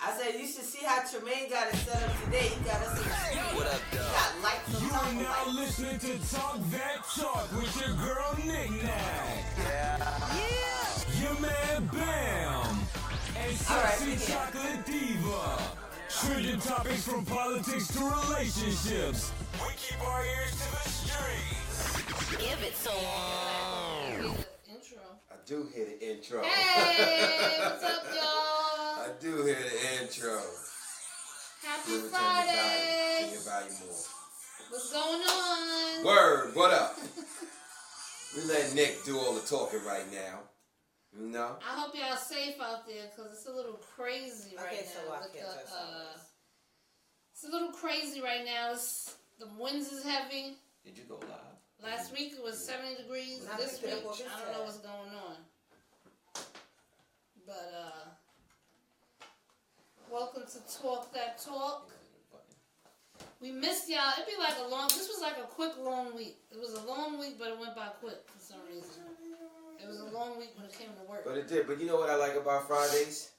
I said, you should see how Tremaine got it set up today. He got us in the studio. What up, He dog? got lights on top You are of now lights. listening to Talk That Talk with your girl Nick Nack. Your man Bam. And sexy chocolate diva. Trending topics from politics to relationships. We keep our ears to the streets. Give it to him. Intro. I do hear the intro. Hey, what's up, y'all? I do hear the intro. Happy Give it to Friday. anybody more. What's going on? Word, what up? We let Nick do all the talking right now. You know? I hope y'all safe out there because it's a little crazy right now. It's a little crazy right now. The winds is heavy. Did you go live? Last week it was 70 degrees. This week, I don't know what's going on. But, welcome to Talk That Talk. We missed y'all. It'd be like this was like a quick long week. It was a long week, but it went by quick for some reason. It was a long week when it came to work. But it did. But you know what I like about Fridays?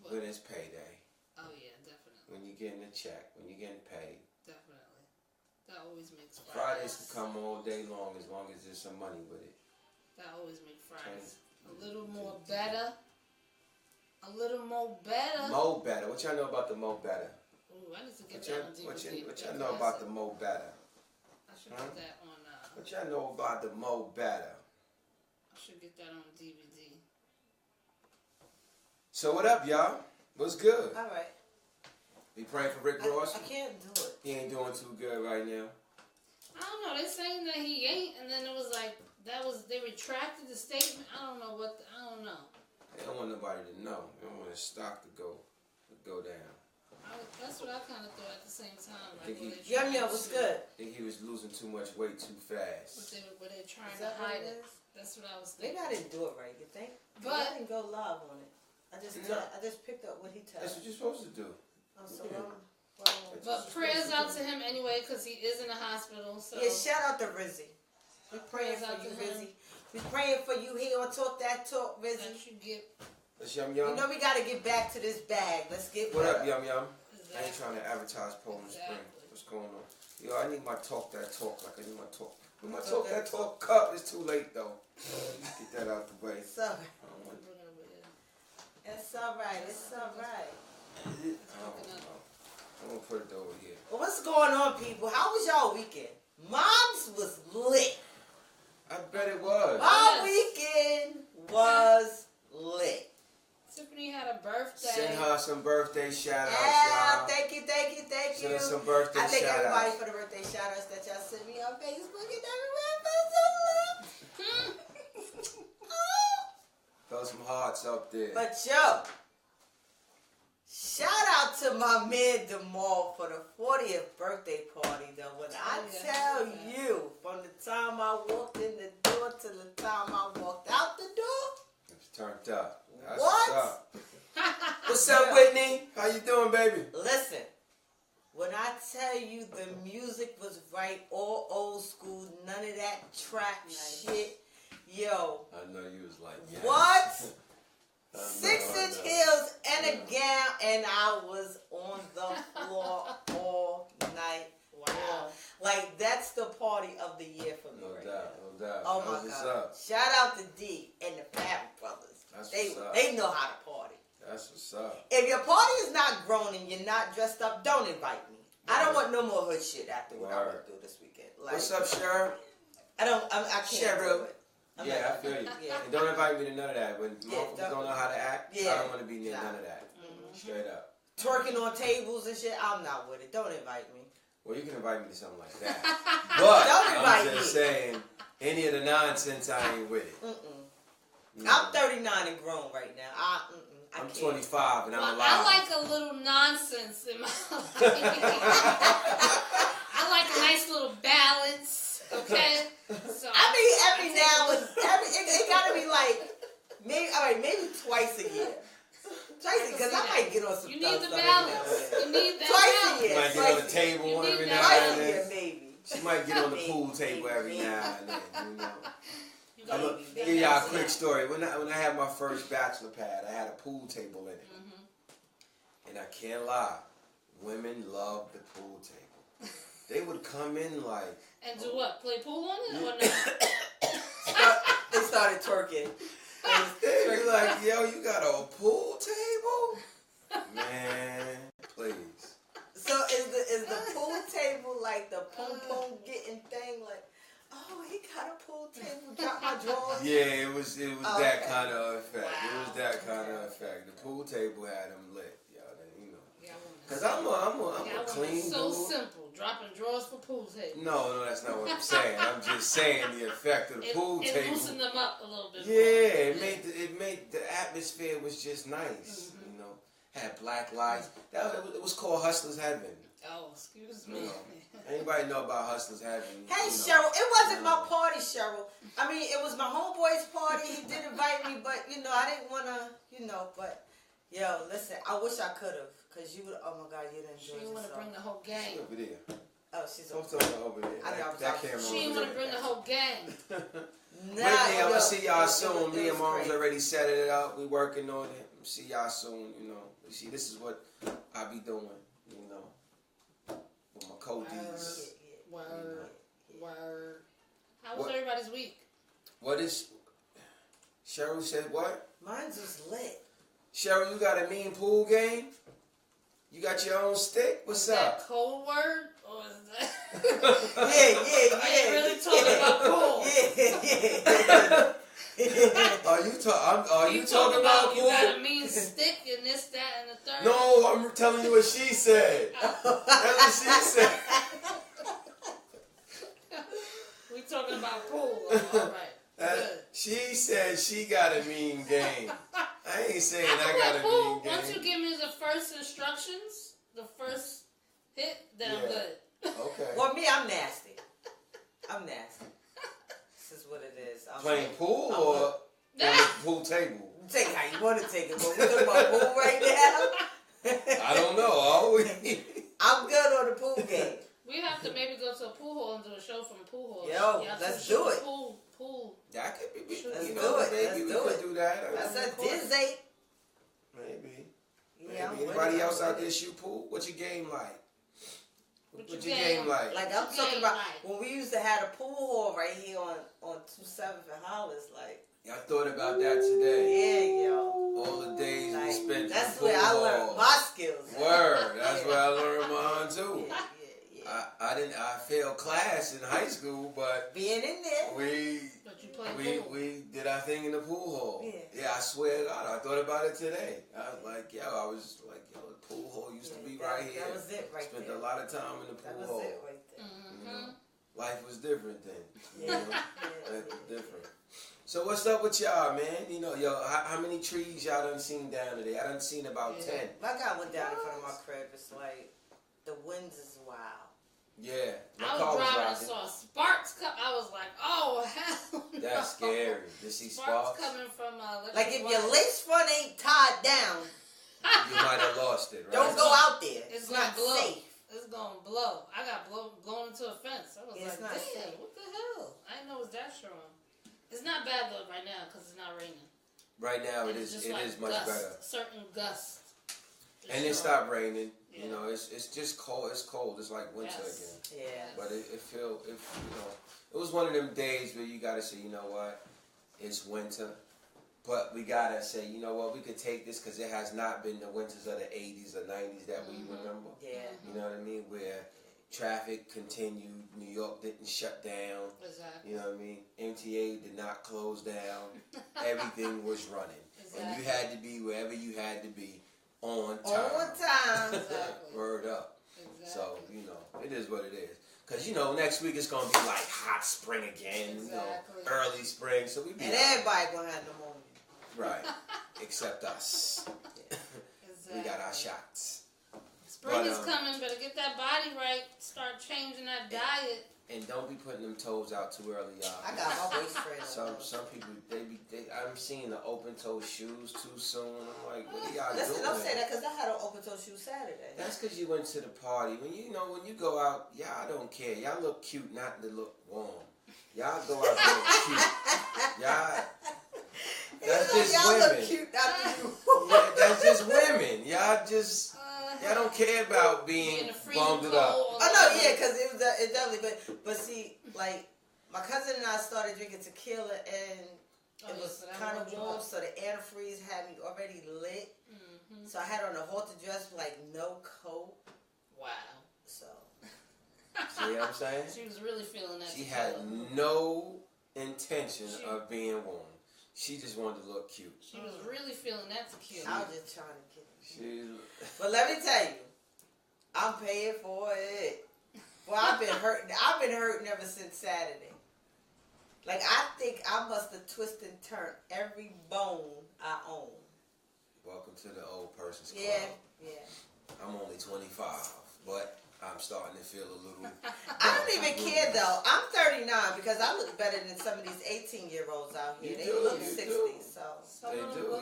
What? When it's payday. Oh, yeah, definitely. When you're getting a check. When you're getting paid. Definitely. That always makes Fridays can come all day long as there's some money with it. That always makes Fridays a little more better. A little more better. Mo better. What y'all know about the Mo better? Ooh, I need to get that on DVD. What y'all know about the Mo better? I should get that on. What y'all know about the Mo better? I should get that on DVD. So what up, y'all? What's good? All right. You praying for Rick Ross? I can't do it. He ain't doing too good right now. I don't know. They're saying that he ain't, and then it was like they retracted the statement. I don't know. They don't want nobody to know. They don't want his stock to go down. That's what I kind of thought at the same time. Like, Yum Yum was good. I think he was losing too much weight too fast. Were they trying to hide it? That's what I was thinking. Maybe I didn't do it right, you think? But I didn't go live on it. I just picked up what he told me. That's what you're supposed to do. Oh, so But prayers out to him anyway, because he is in the hospital. So yeah, shout out to Rizzy. We're praying for you, Rizzy. We're praying for you here on Talk That Talk, Rizzy. that you get. Let's Yum Yum. You know we got to get back to this bag. Let's get What up, Yum Yum? Exactly. I ain't trying to advertise Poland Spring. What's going on? Yo, I need my Talk That Talk. Like I need my Talk. But my Talk That Talk cup is too late though. Get that out the way. It's all right. It's all right. It's all right. I'm gonna put it over here. Well, what's going on, people? How was y'all weekend? Mom's was lit. I bet it was. My weekend was lit. Tiffany had a birthday. Send her some birthday shout outs, Yeah, y'all. thank you. Send her some birthday I thank shout everybody outs. for the birthday shout outs that y'all sent me on Facebook and everywhere. Throw some hearts up there. But yo, shout out to my man Demal for the 40th birthday party though. When I tell you, from the time I walked in the door to the time I walked out the door, It's turned up. That's What? What's up? What's up, Whitney? How you doing, baby? listen. When I tell you the music was right, all old school, none of that trap shit. Yo, I know you was like, yes. what? I know, 6-inch I know. heels and a gown, and I was on the floor all night long. Like, that's the party of the year for me No right doubt, now. no doubt. Oh That's my what's God. up. Shout out to D and the Fab Brothers. That's They what's up. they know how to party. That's what's up. If your party is not grown and you're not dressed up, don't invite me. I don't want no more hood shit after what I went through this weekend. Like, What's up, Cheryl? I can't do it. Yeah, I feel you. Yeah. And don't invite me to none of that. When Yeah, motherfuckers don't know how to act, Yeah. I don't want to be near Nah. none of that. Straight up. Twerking on tables and shit, I'm not with it. Don't invite me. Well, you can invite me to something like that. But Don't invite I'm just me. saying, any of the nonsense, I ain't with it. You know? I'm 39 and grown right now. I I'm can't. 25 and I'm Well, alive. I like a little nonsense in my life. I like a nice little balance, okay? So I mean, every now and it gotta be like maybe twice a year. Twice because I might get on some you dumb need the stuff balance. every now and You then. need that Twice a balance. year. She might get on the table You every need now that and Twice a year, then. maybe. She might get on the Maybe, pool table every maybe. now and then, you know. You I'm gotta give y'all a quick story. When I had my first bachelor pad, I had a pool table in it. And I can't lie, women love the pool table. They would come in like... And do what? Play pool on it or no? They started twerking. They be like, yo, you got a pool table? Man, please. So is the pool table like the pom-pom getting thing? Like, oh, he got a pool table, drop my drawers. Yeah, it was Oh, that okay. kind of effect. Wow. It was that kind of effect. The pool table had them lit, yo. You know. Yeah, Cause I'm a clean so dude. simple. Dropping drawers for pool table. No, that's not what I'm saying. I'm just saying the effect of the pool It table. loosened them up a little bit. Yeah, it made the atmosphere was just nice. You know, had black lights. It was called Hustler's Heaven. Oh, excuse me. You know, anybody know about Hustler's Heaven? Hey, you know. Cheryl, it wasn't my party, Cheryl. I mean, it was my homeboy's party. He did invite me, but, I didn't want to, but, yo, listen, I wish I could have, because you would, oh, my God, you'd She enjoy didn't want to bring the whole gang. Over there. Oh, she's Don't over talk about over there. I know, That camera She didn't over want to there. bring the whole gang. Wait, I'm gonna see y'all soon. Me It and was Mom's great. already set it up. We working on it. See y'all soon. You see, this is what I be doing. With my Codies. Word. Word. How was What? everybody's week? What is? Cheryl said what? Mine's was lit. Cheryl, you got a mean pool game? You got your own stick? What's Is up? that code word? Or is that... Yeah. Are you really talking about pool? Yeah. Are you talking about you pool? got a mean stick and this, that, and the third? No, I'm telling you what she said. That's what she said. We talking about pool. All right. Good. She said she got a mean game. I ain't saying I I can got play a pool. mean game. Once you give me the first instructions, the first hit, then I'm Yeah. good. Okay. Well, me, I'm nasty. This is what it is. Playing pool I'm or good. on the pool table? Take it how you want to take it, but we're talking about pool right now. I don't know. Are we? I'm good on the pool game. We have to maybe go to a pool hall and do a show from a pool hall. Yo, Yeah, let's shoot do it. Pool. That could be. Let's You do know, it. maybe Let's we do could it. do that. That's a Disney. Maybe. Yeah, I'm Maybe. with Anybody it, else I'm out with there it. shoot pool? What's your game like? What's What's your your game game like? Like I'm What talking game about like? when we used to have a pool hall right here on 27th and Hollis. Like, Y'all thought about that today. yeah, yo. All the days we Like, spent that's in pool where I learned halls. my skills. at. Word. That's where I learned mine too. Yeah. I failed class in high school, but Being in there. But you play pool. we did our thing in the pool hall. Yeah. I swear to God, I thought about it today. I was like, yo, the pool hall used to be right here. That was it right Spent there. a lot of time in the That pool was hall. it right there. You know, life was different then. You Yeah. know, life was different. So what's up with y'all, man? How many trees y'all done seen down today? I done seen about 10. My guy went down in front of my crib. It's like the winds is wild. Yeah, my I car was driving and rocking. saw sparks come. I was like, oh, hell no. That's scary. To see Sparks sparks, coming from Like if your wires. lace front ain't tied down, you might have lost it, right? don't go out there. It's It's not gonna blow. safe. It's gonna blow. I got blown into a fence. I was Yeah, it's like, not damn, safe. what the hell? I didn't know it was that strong. It's not bad though right now because it's not raining. Right now, it It's is. just It like is much gusts, better. Certain gusts. And it strong. stopped raining. Yeah. You know, it's just cold. It's cold. It's like winter Yes. again. Yeah. But it was one of them days where you gotta say, you know what, it's winter. But we gotta say, you know what, we could take this because it has not been the winters of the 80s or 90s that we remember. Yeah. You know what I mean? Where traffic continued, New York didn't shut down. Exactly. You know what I mean? MTA did not close down. Everything was running. And you had to be wherever you had to be on time. On time. Exactly. Word up. Exactly. So, it is what it is. Because, next week it's going to be like hot spring again. Exactly. Early spring. So we be And all right. everybody gonna have pneumonia. Right. Except us. We got our shots. Spring But, is coming. Better get that body right. Start changing that diet. And don't be putting them toes out too early, y'all. I got my waist trainer. Some people, I'm seeing the open toe shoes too soon. I'm like, what are y'all Listen, doing? don't say that because I had an open toe shoe Saturday. That's because you went to the party. When you go out, y'all don't care. Y'all look cute, not to look warm. Y'all go out to look cute. Y'all. That's just y'all women. look cute after you. Yeah, that's just women. Y'all don't care about being bundled up. Oh no, yeah, because it definitely. But see, like my cousin and I started drinking tequila, and it was kind of warm, so the antifreeze had me already lit. Mm-hmm. So I had on a halter dress, like no coat. Wow. So. See what I'm saying? She was really feeling that. She had no intention of being warm. She just wanted to look cute. She was really feeling that tequila. I was just trying to get it. But let me tell you, I'm paying for it. Well, I've been hurting. I've been hurting ever since Saturday. Like, I think I must have twisted and turned every bone I own. Welcome to the old person's club. Yeah. I'm only 25, but I'm starting to feel a little... I don't even care, though. I'm 39 because I look better than some of these 18-year-olds out here. They look 60, so... They do,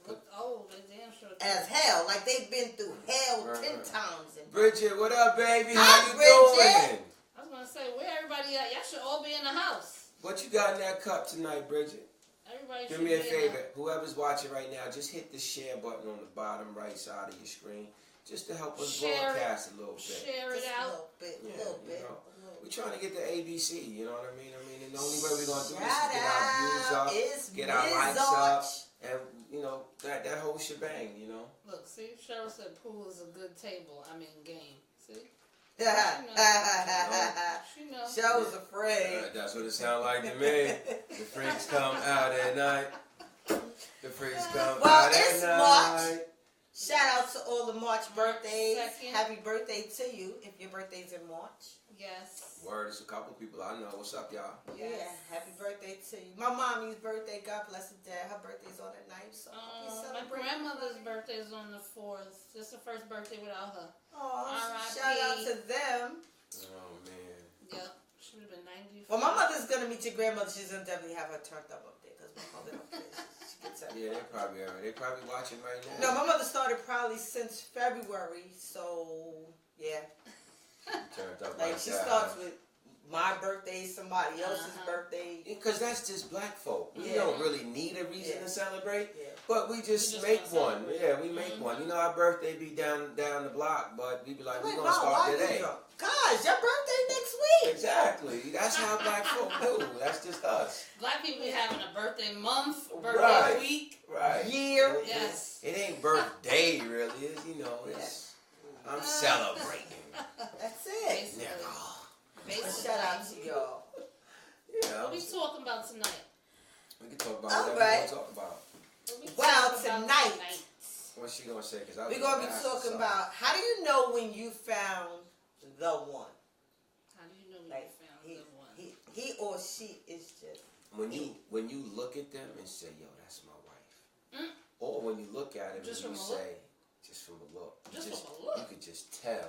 Look old, they damn sure. As hell. Like, they've been through hell 10 times. Bridget, what up, baby? How Hi, you Bridget. doing? I was going to say, where everybody at? Y'all should all be in the house. What you got in that cup tonight, Bridget? Everybody Do should me a be favor. Whoever's watching right now, just hit the share button on the bottom right side of your screen. Just to help us broadcast a little bit. Share it out. A little bit. You know, we're trying to get the ABC, you know what I mean? And the only way we're going to do this is get our views up, get our likes up, and, you know, that whole shebang, you know? Look, see, Cheryl said pool is a good table. I mean, game. See? She knows. Cheryl's afraid. That's what it sounds like to me. The freaks come out at night. The freaks come out at night. March. Shout out to all the March birthdays. Happy birthday to you if your birthday's in March. Yes. Word, it's a couple people I know. What's up, y'all? Yes. Yeah, happy birthday to you. My mommy's birthday, God bless her dad. Her birthday's on the 9th. So my grandmother's birthday is on the 4th. This is the first birthday without her. Oh, shout out to them. Oh, man. Yep. She would have been 90. Well, my mother's going to meet your grandmother. She's going to definitely have her turned up there because my mother don't care. Yeah, they're probably watching right No, now. my mother started probably since February, so yeah. Turned up like she starts with my birthday, somebody else's birthday. Because that's just black folk. We don't really need a reason to celebrate, but we just make one. Yeah, we make one. You know, our birthday be down the block, but we be like, we're going to start today. Gosh, your birthday next week. Exactly. That's how black folk do. That's just us. Black people be having a birthday month, birthday week, year. Yes. It ain't birthday, really. It's, you know, it's... I'm celebrating. That's it. Shout out to y'all. Yeah. What are we talking about tonight? We can talk about whatever we want to talk about. Well, tonight. What's she going to say? We're going to be talking about how do you know when you found the one? How do you know when you found the one? He or she is just... When you look at them and say, yo, that's my wife. Or when you look at them and you say... Just from a look. Just from a look. You could just tell.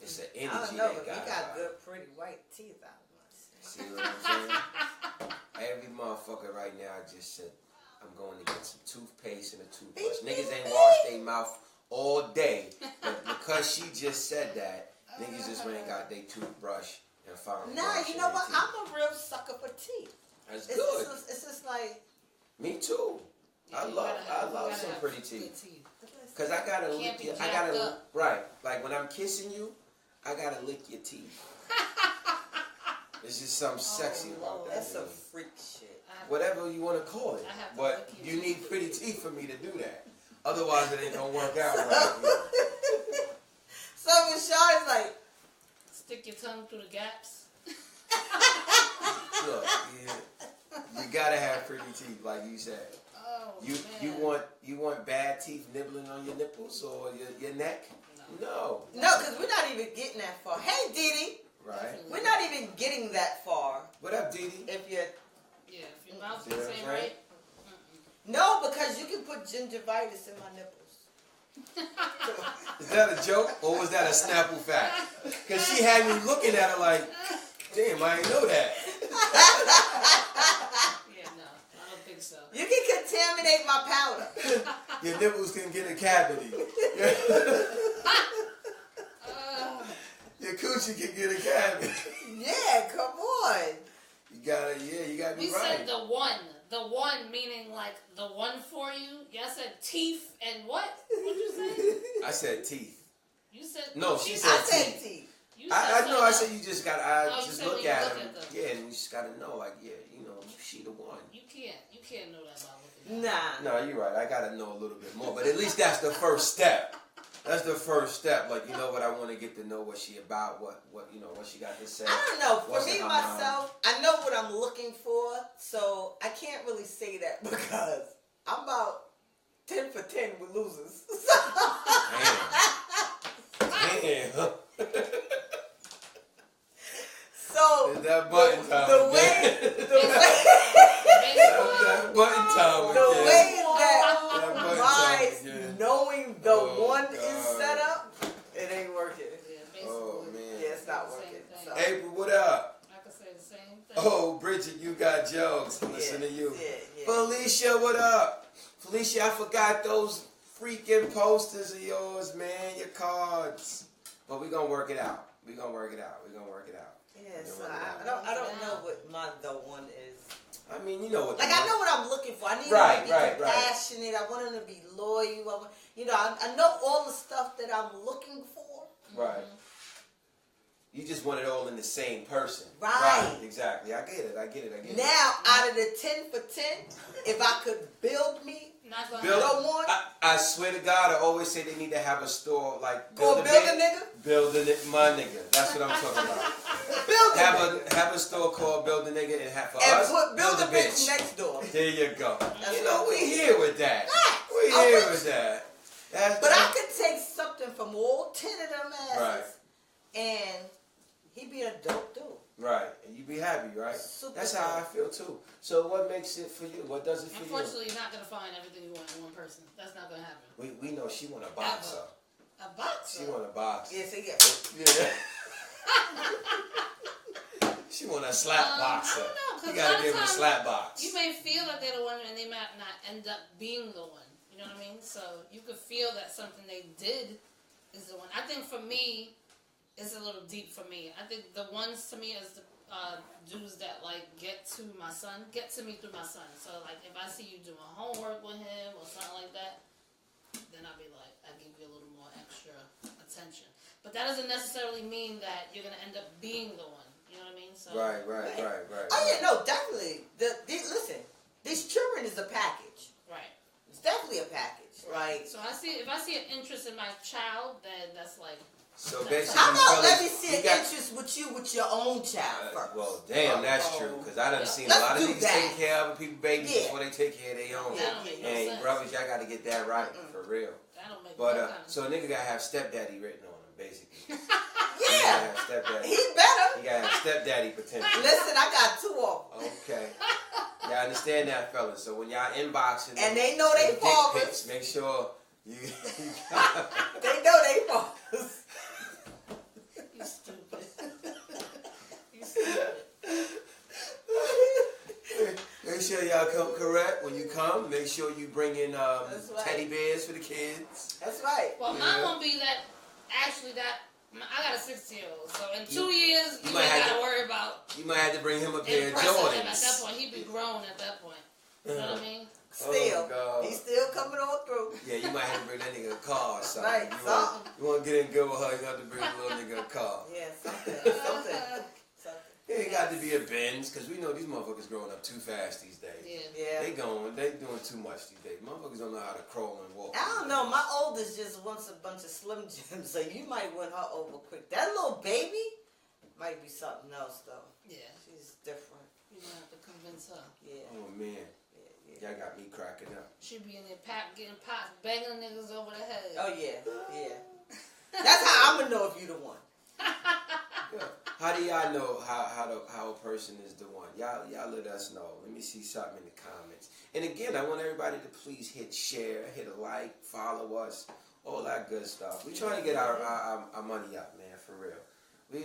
It's an energy I don't know, but that you got good, pretty white teeth, I must say. See what I'm saying? Every motherfucker right now just said, I'm going to get some toothpaste and a toothbrush. Niggas ain't washed their mouth all day. But because she just said that, niggas just went and got their toothbrush and found Nah, you know what? I'm a real sucker for teeth. That's good. It's just like... Me too. I love some pretty teeth. Cause I gotta lick your, right. Like when I'm kissing you, I gotta lick your teeth. There's just something sexy about that. That's some freak shit. Whatever you want to call it, but you need pretty teeth for me to do that. Otherwise, it ain't gonna work out right. So when Sean is like, stick your tongue through the gaps. Look, you gotta have pretty teeth, like you said. You want bad teeth nibbling on your nipples or your neck? No. No, because we're not even getting that far. Hey, Didi. Right. We're not even getting that far. What up, Didi? If your mouth is the same right. No, because you can put gingivitis in my nipples. Is that a joke or was that a Snapple fact? Because she had me looking at her like, damn, I ain't know that. So. You can contaminate my powder. Your nipples can get a cavity. Your coochie can get a cavity. Yeah, come on. You gotta be right. We said the one. the one meaning like the one for you. Y'all said teeth and what? What'd you say? I said teeth. You said no. teeth? She said I said teeth. teeth. I know. I said you just got. Oh, just look at him. them. Yeah, and you just gotta know, like, yeah, you know, she the one. You can't know that about looking at Nah. No, you're right. I gotta know a little bit more, but at least that's the first step. That's the first step. Like, you know what, I want to get to know what she about, what you know, what she got to say. I don't know. For What's me in her myself, I know what I'm looking for, so I can't really say that because I'm about 10 for 10 with losers. Damn. So that button time the again. way that button time the again. way that That button my time again. knowing the Oh, one God. is set up, it ain't working. Oh, man. Yeah, it's not working. So. April, what up? I can say the same thing. Oh, Bridget, you got jokes. Listen to you. Yeah. Felicia, what up? Felicia, I forgot those freaking posters of yours, man. Your cards. But we're gonna work it out. We're gonna work it out. Yeah, so I don't know what my the one is. I mean, you know what. Like, I know what I'm looking for. I need him to be compassionate. I want him to be loyal. I know all the stuff that I'm looking for. Right. You just want it all in the same person. Right. Exactly. I get it. Now, out of the 10 for 10, if I could build me one. I swear to God, I always say they need to have a store like Build a nigga? Build a nigga, my nigga. That's what I'm talking about. Have a store called Build a Nigga and have for us build a bitch next door. There you go. That's you know, we here with that. Right. We here with that. But I could take something from all 10 of them asses, right, and he'd be a dope dude. Right, and you be happy, right? That's how I feel too. So what makes it for you? What does it for you? Unfortunately, you're not going to find everything you want in one person. That's not going to happen. We know she want a boxer. A boxer? She want a boxer. Yes, yeah. She want a slap boxer. I don't know, you gotta give her a slap box. You may feel that they're the one, and they might not end up being the one. You know what I mean? So you could feel that something they did is the one. I think for me, it's a little deep for me. I think the ones to me is the dudes that like get to me through my son. So like if I see you doing homework with him or something like that, then I'll be like, I give you a little more extra attention. But that doesn't necessarily mean that you're gonna end up being the one. You know what I mean? So Right. Oh yeah, no, definitely. Listen, these children is a package. Right. It's definitely a package. Right. So if I see an interest in my child, then that's like. So basically, how about let me fellas, see an interest with your own child first? Well, damn, that's true. Because I done seen a lot of niggas take care of other people's babies before they take care of their own. Yeah. And brothers, y'all got to get that right for real. That don't make But so a nigga gotta have stepdaddy written on him, basically. Yeah, stepdaddy. he better. He gotta have stepdaddy potential. Listen, I got 2 of them. Okay. Y'all understand that, fellas. So when y'all inboxing and they know they fathers, make sure you they know they fathers. You stupid. You stupid. Make sure y'all come correct when you come. Make sure you bring in Right. teddy bears for the kids. That's right. Well, mine won't be that. Actually, I got a 16-year-old, so in 2 years, you ain't got to worry about. You might have to bring him a pair of Jordans. Jordans. At that point, he'd be grown at that point. You know what I mean? Still, he's still coming on through. Yeah, you might have to bring that nigga a car or something. Right, You want to get in good with her, you have to bring the little nigga a car. Yeah, something. It ain't got to be a Benz, because we know these motherfuckers growing up too fast these days. Yeah. They doing too much these days. Motherfuckers don't know how to crawl and walk. I don't know. My oldest just wants a bunch of Slim Jims, so you might win her over quick. That little baby might be something else, though. Yeah. She's different. You're going to have to convince her. Yeah. Oh, man. Y'all got me cracking up. She be in there getting pots, banging niggas over the head. Oh, yeah. That's how I'm going to know if you the one. Yeah. How do y'all know how a person is the one? Y'all let us know. Let me see something in the comments. And again, I want everybody to please hit share, hit a like, follow us, all that good stuff. We trying to get our money up, man, for real.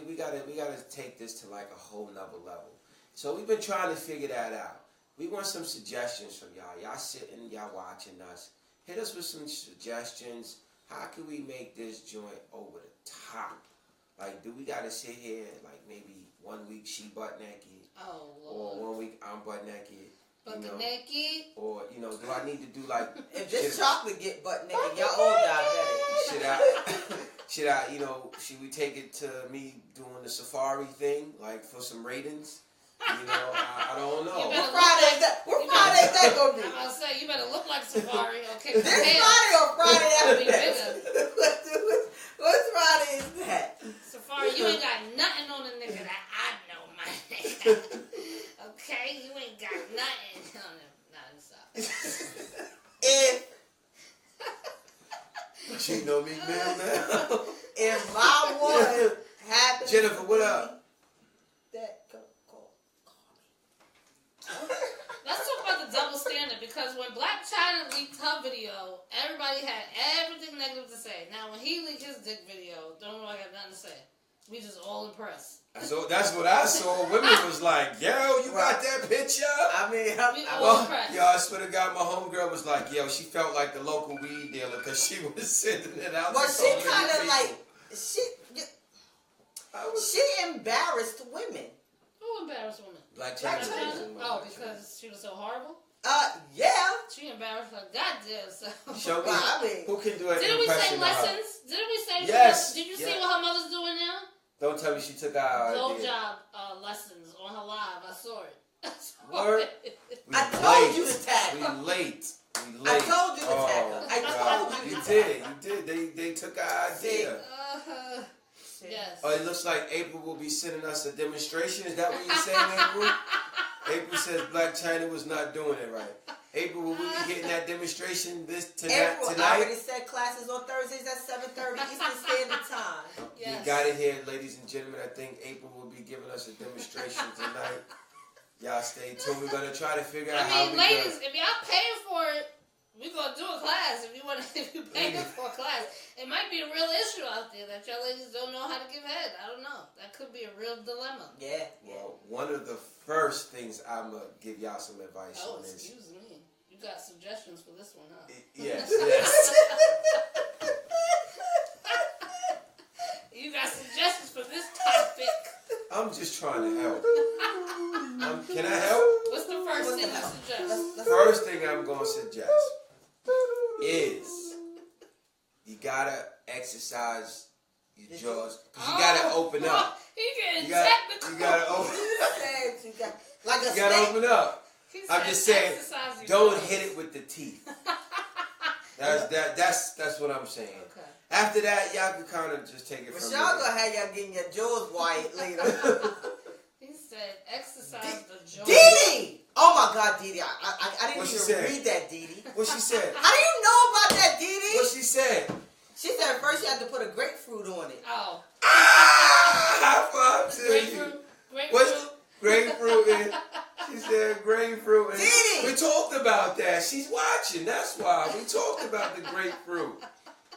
We gotta take this to like a whole nother level. So we've been trying to figure that out. We want some suggestions from y'all. Y'all sitting, y'all watching us. Hit us with some suggestions. How can we make this joint over the top? Like, do we gotta sit here like maybe 1 week she butt naked, oh Lord, or 1 week I'm butt naked, Butt naked. Or, you know, do I need to do like... If this chocolate get butt naked, y'all all diabetic. Should I, you know, should we take it to me doing the safari thing, like for some ratings? You know, I don't know. What Friday is that gonna be? I'm about to say, you better look like Safari. Okay, this Friday or Friday after that? bigger. What Friday is that? Safari, you ain't got nothing on the nigga that I know, my nigga. Okay, you ain't got nothing on him. Nah, stop. If She know me, man, now. if my woman happens, Jennifer, what up? That call me. Let's talk about the double standard, because when BlacChyna leaked her video, everybody had everything negative to say. Now, when he leaked his dick video, don't nobody got nothing to say. We just all impressed. So that's what I saw. Women was like, yo, you got that picture? I mean, We all impressed. Yo, I swear to God, my homegirl was like, yo, she felt like the local weed dealer because she was sending it out. but to she so many kind of people. like she embarrassed women. Who embarrassed women? BlacChyna. Oh, because she was so horrible? Yeah. She embarrassed her goddamn self. Show me. Well, I mean, Who can do an Didn't we say impression of her? lessons? Didn't we say Yes. Did you see Yes. what her mother's doing now? Don't tell me she took our idea. Blowjob lessons on her live. I saw it. Word? We I told late. you to tag We her. late. I told you to tag her. I God. told you You to did. tag You did. They took our idea. Yes. Oh, it looks like April will be sending us a demonstration. Is that what you're saying, April? April says BlacChyna was not doing it right. April, will we be getting that demonstration April, I tonight? already said classes on Thursdays at 7:30 Eastern Standard Time. Yes. You got it here, ladies and gentlemen. I think April will be giving us a demonstration tonight. Y'all stay tuned. We're gonna try to figure out how I mean, we ladies, if y'all paying for it, we gonna do a class. If you paying for a class, it might be a real issue out there that y'all ladies don't know how to give head. I don't know. That could be a real dilemma. Yeah. Well, one of the first things I'm gonna give y'all some advice Oh, on is. excuse me. You got suggestions for this one, huh? Yes. You got suggestions for this topic. I'm just trying to help. Can I help? What's the first thing you suggest? First thing I'm gonna suggest is you gotta exercise your jaws. 'Cause you gotta open up. He getting You technical. gotta open. Like a You gotta snake. open up. He I'm said just saying, exercise your don't jaws. hit it with the teeth. That's what I'm saying. Okay. After that, y'all can kind of just take it But from y'all there. gonna have y'all getting your jaws white later. He said exercise the jaw. Didi! Oh my God, Didi! I didn't What she even said? read that, Didi. What she said? How do you know about that, Didi? What she said? She said first you had to put a grapefruit on it. Oh. High five to you. Grapefruit. What's grapefruit? She said grapefruit. And Didi! we talked about that. She's watching. That's why we talked about the grapefruit.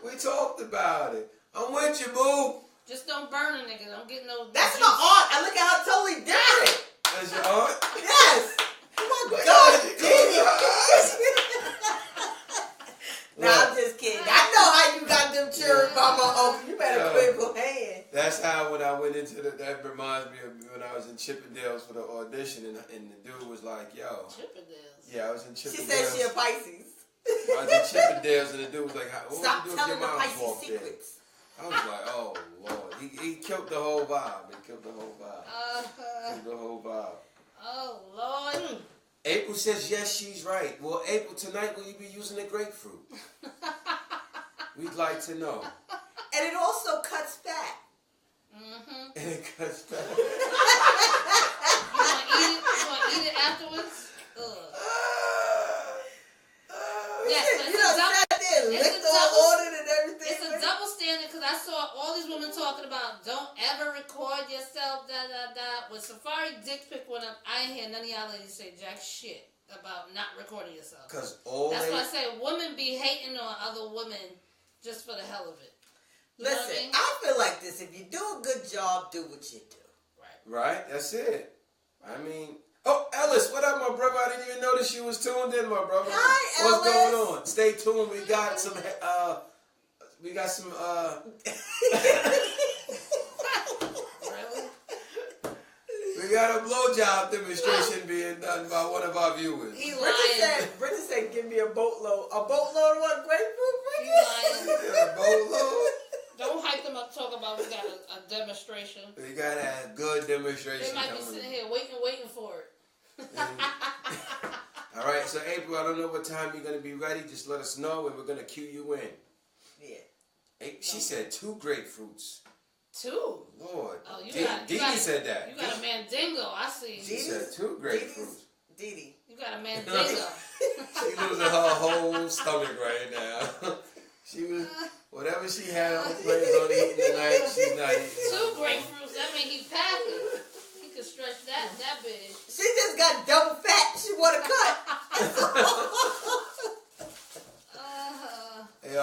We talked about it. I'm with you, boo. Just don't burn a nigga. Don't get no. That's juice. my aunt. I look at her totally different. That's your aunt. Yes. Oh my What God, else you close your eyes? Nah, I'm just kidding. I know how you got them cherry mama open. You better quit playing. That's how when I went into that reminds me of when I was in Chippendales for the audition and the dude was like, yo. Chippendales. Yeah, I was in Chippendales. She said she a Pisces. I was in Chippendales and the dude was like, what Stop would you do if telling your the mom Pisces walked in? secrets. I was like, oh Lord. He killed the whole vibe. He killed the whole vibe. Killed the whole vibe. Oh Lord. April says yes, she's right. Well, April, tonight will you be using the grapefruit? We'd like to know. And it also cuts fat. Mm-hmm. And it cuts back. You wanna eat it afterwards? Ugh. Yes, You know, sat there, licked all on it and everything. It's a double standard because I saw all these women talking about don't ever record yourself, When Safari dick pic went up, I ain't hear none of y'all ladies say jack shit about not recording yourself. Because all That's they... why I say women be hating on other women just for the hell of it. You know Listen, what I mean? I feel like this. If you do a good job, do what you do. Right, that's it. I mean... Oh, Ellis, what up, my brother? I didn't even notice you was tuned in, my brother. Hi, What's Ellis. going on? Stay tuned. We got some... Really? We got a blowjob demonstration being done by one of our viewers. He lying. Bridget said, give me a boatload. A boatload of what? Grapefruit, He Bridget? lying. Yeah, a boatload. Don't hype them up. Talk about we got a demonstration. We got a good demonstration. They might be coming. sitting here waiting for it. All right, so April, I don't know what time you're gonna be ready. Just let us know, and we're gonna cue you in. Yeah. She said 2 grapefruits. 2. Lord, Oh, you Dee got said that. You got a mandingo. I see. She said 2 grapefruits. Didi. You got a mandingo. She losing her whole stomach right now. She was whatever she had on the plate on eating tonight. She's not eating. 2 grapefruits. That mean he packing. He could stretch that big. She just got double fat. She want to cut. Hey,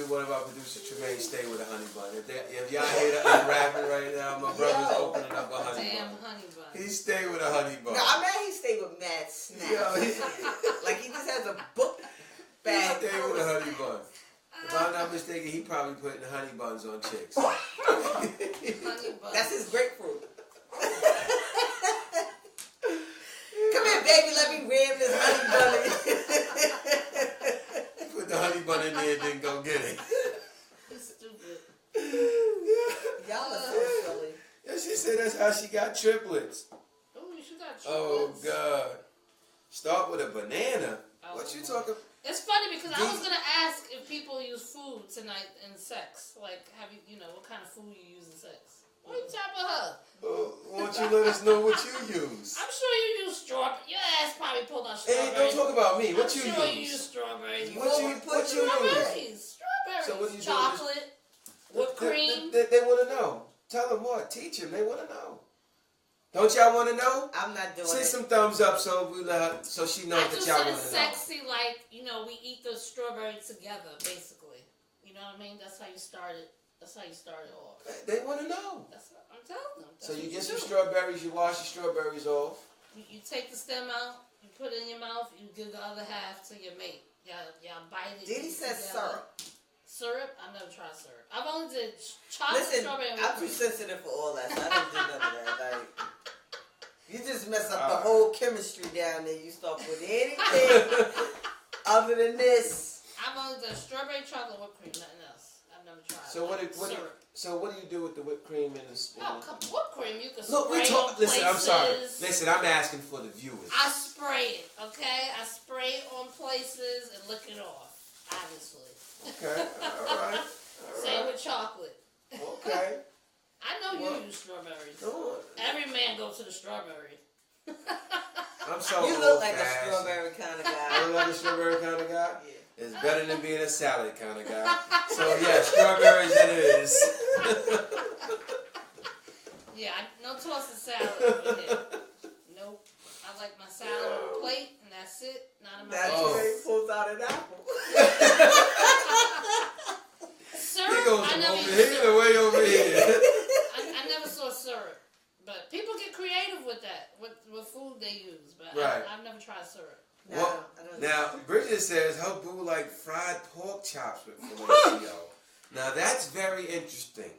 one of our producers, Tremaine, stay with a honey bun. If y'all hear the unwrapping right now, my brother's opening up a honey Damn bun. honey bun. He stay with a honey bun. No, I mean he stayed with mad snacks. Like he just has a book bag. He stay with a honey bun. If I'm not mistaken, he probably putting honey buns on chicks. Honey bun. That's his grapefruit. Come here, baby. Let me ram this honey bun. Put the honey bun in there and then go get it. It's stupid. Y'all are so silly. Yeah, she said that's how she got triplets. Oh, you should got Oh, triplets. God. Start with a banana. Oh, What you talking? It's funny because I was gonna ask if people use food tonight in sex. Like, have you know what kind of food you use in sex? What you talking about her? Won't you let us know what you use? I'm sure you use strawberry. Your ass probably pulled out Hey, strawberries. don't talk about me. What I'm you sure you use? use strawberries. What you use? Strawberries. So what you do? Chocolate. Whipped cream. They want to know. Tell them what. Teach them. They want to know. Don't y'all want to know? I'm not doing Send it. some thumbs up so we let her, so she knows I that do y'all something want to know. sexy, like, you know, we eat the strawberry together, basically. You know what I mean? That's how you start it. That's how you start it off. They want to know. That's what I'm telling them. That's So you what get some do. strawberries. You wash your strawberries off. You take the stem out, you put it in your mouth, you give the other half to your mate. Y'all bite it. Diddy says syrup. Syrup? I've never tried syrup. I've only did chocolate, Listen, strawberry, and I'm whipped too cream. sensitive for all that. So I don't do none of that. Like, you just mess up the Alright. whole chemistry down there. You start with anything other than this. I've only done strawberry, chocolate, whipped cream, nothing else. I've never tried. So what do syrup. you do with the whipped cream and the? Oh, whipped cream, you can Look, spray we talk. on Listen, I'm sorry. places. Listen, I'm asking for the viewers. I spray it, okay? I spray it on places and lick it off, obviously. Okay, all right. Same with chocolate. Okay. I know Well, you use strawberries. Come on. Every man goes to the strawberry. I'm so You look like a old-fashioned. strawberry kind of I guy. look like a strawberry kind of guy. Yeah. It's better than being a salad kind of guy. So yeah, strawberries it is. Yeah, no tossing salad over here. Nope. I like my salad on a plate, and that's it. Not in my That's Oh. where he pulls out an apple. Syrup, He goes I from never over used here syrup. to way over here. I never saw syrup. But people get creative with that, with food they use. But Right. I've never tried syrup. No, Well, I don't now, Bridget says her boo like fried pork chops with fellatio. Now that's very interesting.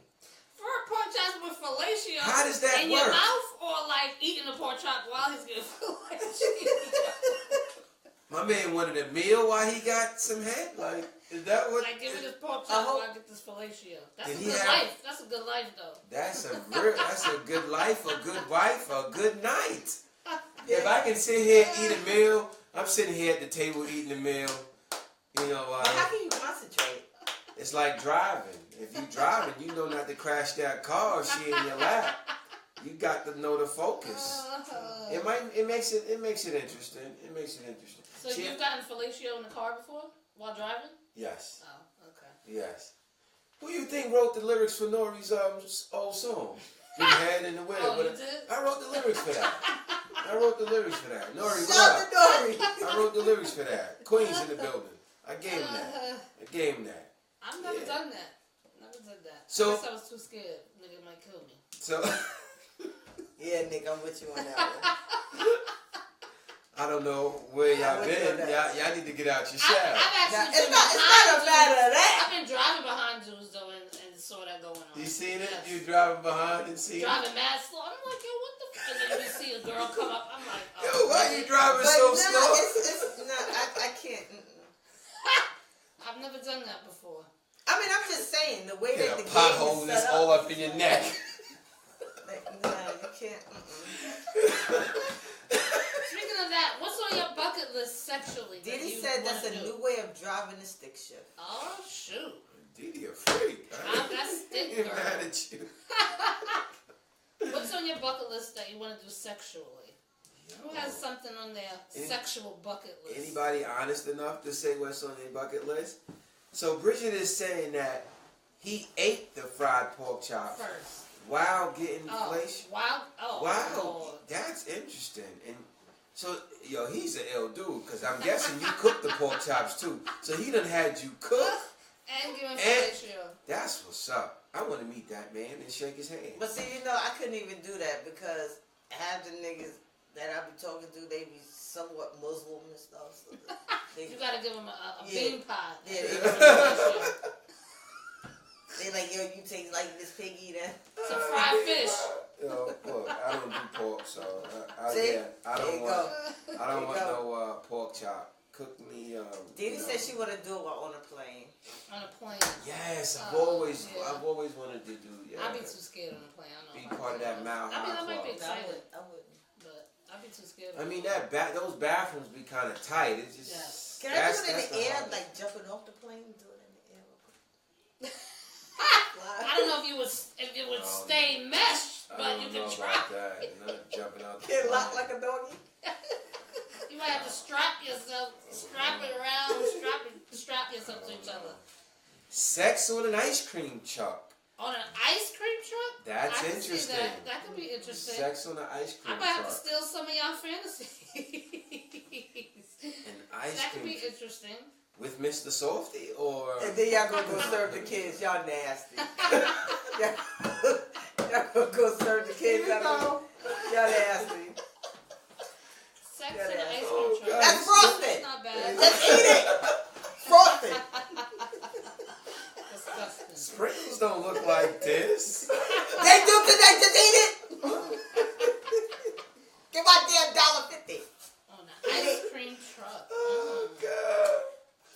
For pork chops with fellatio. How does that in work? your mouth, or like eating a pork chop while he's getting fellatio? My man wanted a meal while he got some head. Like, is that what? Like, give me this pork chop while I get this fellatio. That's a good life. That's a good life, though. That's a good life, a good wife, a good night. If I can sit here and eat a meal, I'm sitting here at the table eating a meal. You know, But how can you concentrate? it's like driving. If you driving, you know not to crash that car if she in your lap. You got to know to focus. It makes it interesting. It makes it interesting. So you've gotten fellatio in the car before while driving? Yes. Oh, okay. Yes. Who you think wrote the lyrics for Nori's old song? Big Head in the Wind. Oh, you did? I wrote the lyrics for that. Nori, what Shout up? to Nori. I wrote the lyrics for that. Queen's in the building. I gave him that. I've never done that. Never did that. So- I guess I was too scared. Nigga might kill me. So Yeah, Nick, I'm with you on that one. I don't know where y'all What's been. your Y'all need to get out your I've shadow. Now, actually it's been not behind a matter of dudes. that. I've been driving behind dudes though and saw that going on. You seen it? Yes. You driving behind and seen it? Driving mad slow. I'm like, yo, what the fuck? And then you be a girl come up. I'm like, oh. Yo, why you driving but so no, slow? I can't. I've never done that before. I mean, I'm just saying, the way that the game pothole is that's set all up. up in your neck. Like, no, you can't. Speaking of that, what's on your bucket list sexually? Didi said that's a new way of driving the stick shift. Oh, shoot. Didi a freak. That's stick Ain't girl. mad at you. What's on your bucket list that you want to do sexually? Who has something on their sexual bucket list? Anybody honest enough to say what's on their bucket list? So Bridget is saying that he ate the fried pork chop First. while getting inflation. Wow. Oh, Wow, Lord. that's interesting. And so, yo, he's an ill dude because I'm guessing you cooked the pork chops too. So he done had you cook. And give inflation. That's what's up. I want to meet that man and shake his hand. But see, you know, I couldn't even do that because half the niggas that I be talking to, they be somewhat Muslim and stuff. So You gotta give them a bean pie. Yeah, they like, yo, you take like this piggy then. Some fried fish. Yo, look, I don't do pork, so I See? don't There you want go. no pork chop. Cook me. Didi said she want to do it while on a plane. On a plane. Yes, I've Oh, always yeah. wanted to do. Yeah, I'd be too scared on a plane. I be don't know. part of that Mile I mean, High I might be Club. excited, I wouldn't. but I'd be too scared. I mean those bathrooms be kind of tight. It's just. Yes. Can I do it in that's the air, hardest. like jumping off the plane? Do it in the air real quick. I don't know if it would stay meshed, but you can try. About that. Not jumping out. The Get plane. locked like a doggy. You might have to strap yourself, strap it around, strap yourself to each other. Sex on an ice cream truck. On an ice cream truck? That's I can interesting. See that. That could be interesting. Sex on an ice I cream might have to truck. steal some of y'all fantasies. An ice That could cream be interesting. with Mr. Softy or And then y'all gonna go serve the kids. Y'all nasty. y'all gonna go serve the kids. Y'all nasty. Sex Yeah, in an that's- ice cream Oh, truck. God. That's frosted. That's not bad. Just eat it. Frosted. Disgusting. Sprinkles don't look like this. They do today. Just eat it. Give my damn $1.50. On an ice cream truck. Oh God.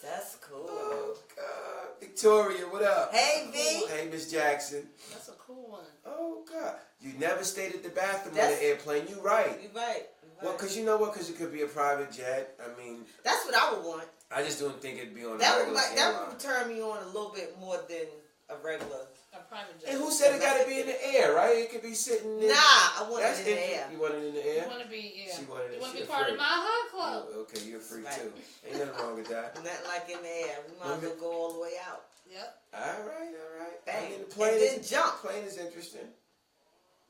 That's cool. Oh God. Victoria, what up? Hey, V. Hey, Miss Jackson. That's a cool one. Oh God. You never stayed at the bathroom on That's- the airplane. You right. You right. Well, cause you know what? Cause it could be a private jet. I mean, That's what I would want. I just don't think it'd be on a That regular would airline. turn me on a little bit more than a regular. A private jet. And who said it got to be in the air? Right? It could be sitting. In, Nah, I want That's it in the interesting. air. You want it in the air? You want to be, yeah. She wanted it. You want to She be a part of freak. my hot club. Oh, okay, you're free Right. too. Ain't nothing wrong with that. Nothing like in the air. We might as well go all the way out. Yep. All right. Bang. I mean, the plane And then is, jump. Plane is interesting.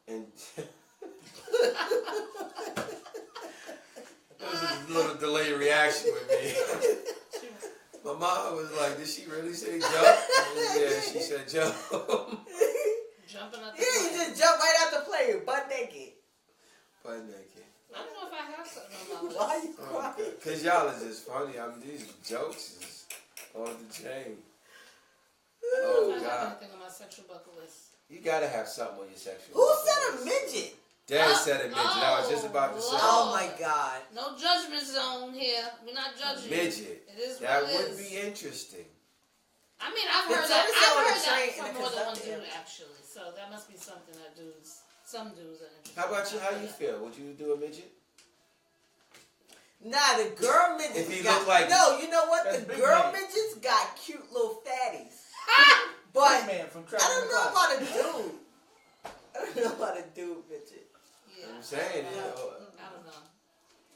And there was a little delayed reaction with me. My mom was like, "Did she really say jump?" Yeah, she said jump. Jumping up the Yeah, you plane. just jump right out the plane, butt naked. Butt naked. I don't know if I have something on my list. Why you crying? Cause y'all is just funny. I mean, these jokes is off the chain. I Oh don't know if I have God, anything on my sexual bucket list. you gotta have something on your sexual. Who bucket said a list. midget? Dad said it, midget. I was just about to say Oh my God. No judgment zone here. We're not judging. midget. It is That what it would is. be interesting. I mean, I've But heard tell that. me I've someone heard to train that in from the more than one conductor. dude, actually. So that must be something that some dudes are interested. How about you? in. How you feel? Would you do a midget? Nah, the girl midgets If he got... look like- No, you know what? That's The Big girl Man. midgets got cute little fatties. Big But man from I don't know Travis about a dude. I don't know about a dude midget. Yeah. I'm saying, I don't know.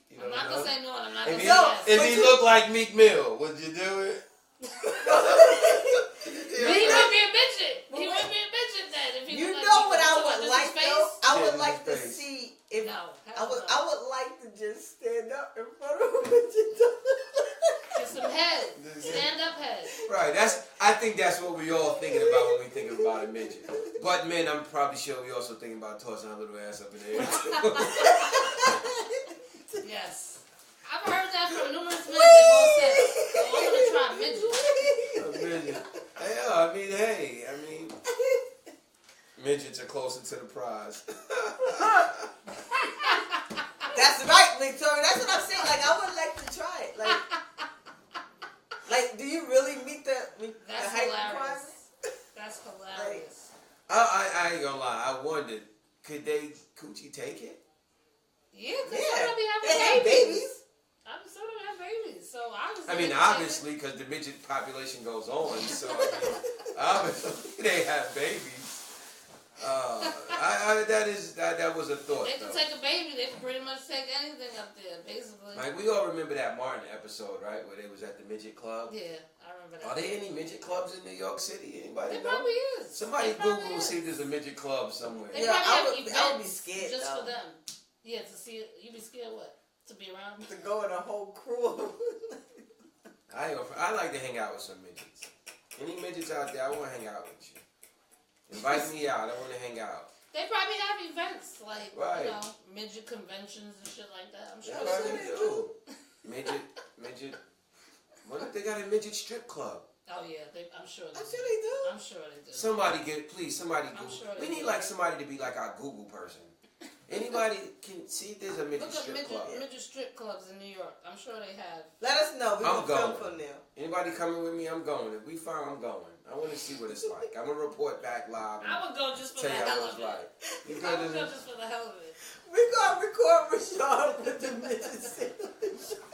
you I'm don't not know. gonna say no, and I'm not If gonna he, say No, yes. if but he you- looked like Meek Mill, would you do it? But he would be a midget. He would be a midget then. If he You looked know what like I Meek Mill. would Just like his though? face? I Yeah, would just like to his face. see if No. I would like to just stand up in front of a midget. Get some head. Stand up head. Right. I think that's what we all thinking about when we think about a midget. But men, I'm probably sure we also thinking about tossing our little ass up in the air. Yes. I've heard that from numerous men. They've all said, oh, I'm gonna try midget. A midget. Hey, I mean, midgets are closer to the prize. that's what I'm saying. Like, I would like to try it. Like, do you really meet the height requirements? That's hilarious. I ain't gonna lie. I wondered, could they coochie take it? Yeah, because some of them be they having have babies. Some of them have babies. So I mean, obviously, because the midget population goes on, so I mean, obviously they have babies. That was a thought. They can take a baby. They can pretty much take anything up there, basically. Like, we all remember that Martin episode, right, where they was at the midget club. Yeah, I remember that. Are there any midget clubs in New York City? Anybody know? Probably is. Somebody Google see if there's a midget club somewhere. They probably I would be scared just though. for them. Yeah, to see it. You be scared what? To be around them? To go in a whole crew. I like to hang out with some midgets. Any midgets out there, I want to hang out with you. Invite me out. I want to hang out. They probably have events like Right. midget conventions and shit like that. I'm sure That's what they do. Midget. What if they got a midget strip club? Oh yeah, I'm sure they do. they do. I'm sure they do. Somebody somebody I'm Google. sure We they need do. like somebody to be like our Google person. Anybody can see if there's a midget Look up strip club. midget strip clubs in New York. I'm sure they have. Let us know. We're I'm going to film going. from there. Anybody coming with me, I'm going. If we find, I'm going. I want to see what it's like. I'm going to report back live. I would go just for Tell the you hell what of it's it. like. You I would good? go just for the hell of it. We're going to record Rashawn with the midget sitting on the shot.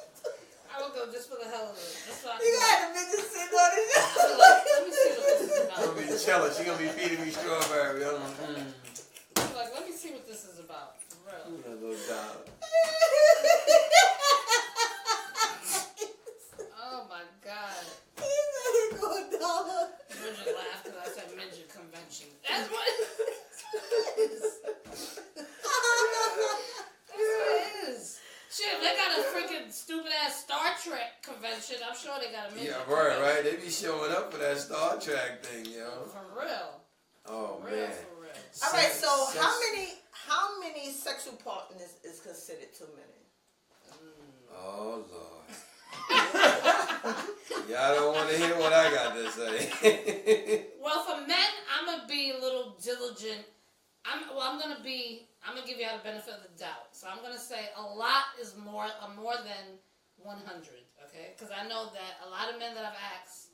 I would go just for the hell of it. That's why You got the midget sitting on the shot. let me see what this is about. I'm going to be chilling. She's going to be feeding me strawberry. Like, let me see what this is about. For real. A little dog. Oh my god. He's going down. Bridget laughed because I said midget convention. That's what it is. That's what it is. Shit, they got a freaking stupid ass Star Trek convention. I'm sure they got a midget convention. Right. They be showing up for that Star Trek thing, yo. For real. Oh, For real, man. for real. All right, so how many sexual partners is considered too many? Oh, Lord. Y'all don't want to hear what I got to say. Well, for men, I'm going to be a little diligent. I'm going to give you all the benefit of the doubt. So I'm going to say a lot is more than 100, okay? Because I know that a lot of men that I've asked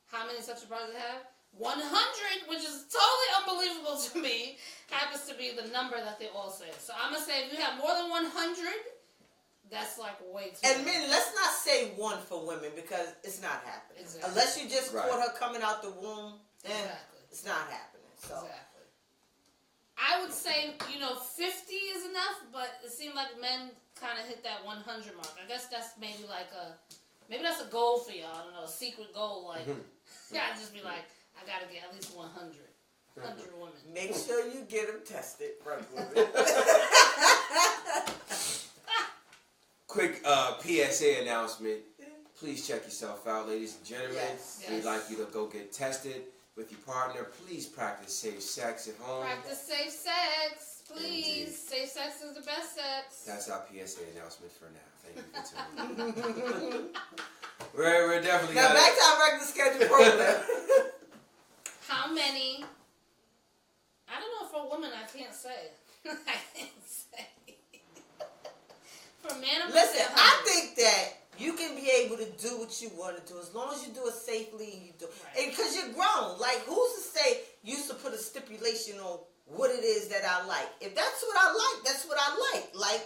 how many sexual partners they have, 100, which is totally unbelievable to me, happens to be the number that they all say. So I'm going to say if you have more than 100, that's like way too And many. men, let's not say one for women because it's not happening. Exactly. Unless you just Right. caught her coming out the womb, then Exactly. it's not happening. So Exactly. I would say, 50 is enough, but it seemed like men kind of hit that 100 mark. I guess that's maybe that's a goal for y'all. I don't know, a secret goal. Like, yeah, I'd just be like, I gotta get at least 100 women. make sure you get them tested. Quick PSA announcement. Please check yourself out, ladies and gentlemen. Yes. We'd like you to go get tested with your partner. Please practice safe sex at home. Practice safe sex, please. Indeed. Safe sex is the best sex. That's our PSA announcement for now. Thank you for tuning in. We're definitely Now back to our regular schedule program. How many? I don't know. For a woman, I can't say. I can't say. For a man, I'm gonna say Listen, 100. I think that you can be able to do what you want to do as long as you do it safely and you do. Right. And because you're grown, like who's to say you used to put a stipulation on what it is that I like? If that's what I like, that's what I like. Like,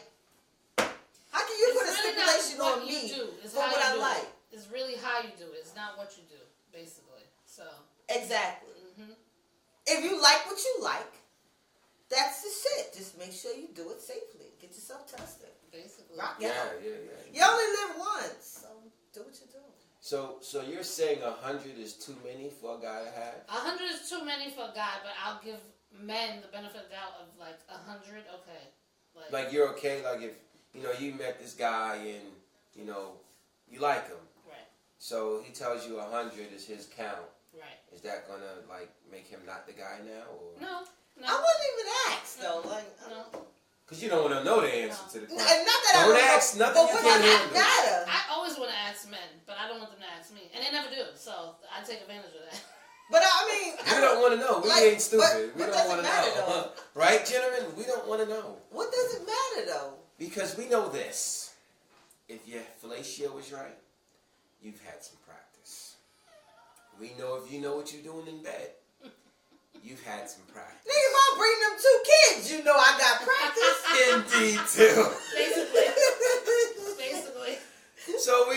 how can you It's put a really stipulation not on what me you do. It's for how what you I do like? it. It's really how you do it. It's not what you do, basically. So. Exactly. Mhm. If you like what you like, that's the shit. Just make sure you do it safely. Get yourself tested. Basically. Rock Yeah. out. Yeah. You only live once, so do what you do. So you're saying 100 is too many for a guy to have? 100 is too many for a guy, but I'll give men the benefit of the doubt of like 100. Okay. Like you're okay? Like if, you met this guy and, you like him. Right. So he tells you 100 is his count. Right. Is that gonna make him not the guy now, or? No. I wouldn't even ask though. Like, No. Because you don't want to know the answer to the and question. not that Don't I don't ask know, nothing but you when can't I handle. matter. I always want to ask men, but I don't want them to ask me, and they never do. So I take advantage of that. But I mean, We don't want to know. We ain't stupid. We what don't does want it to matter, know. though? Right, gentlemen? We don't want to know. What does it matter though? Because we know this. if your fellatio is right, you've had some practice. We know if you know what you're doing in bed, you've had some practice. Nigga, if I bring them 2 kids, you know I got practice. Indeed, too. Basically. So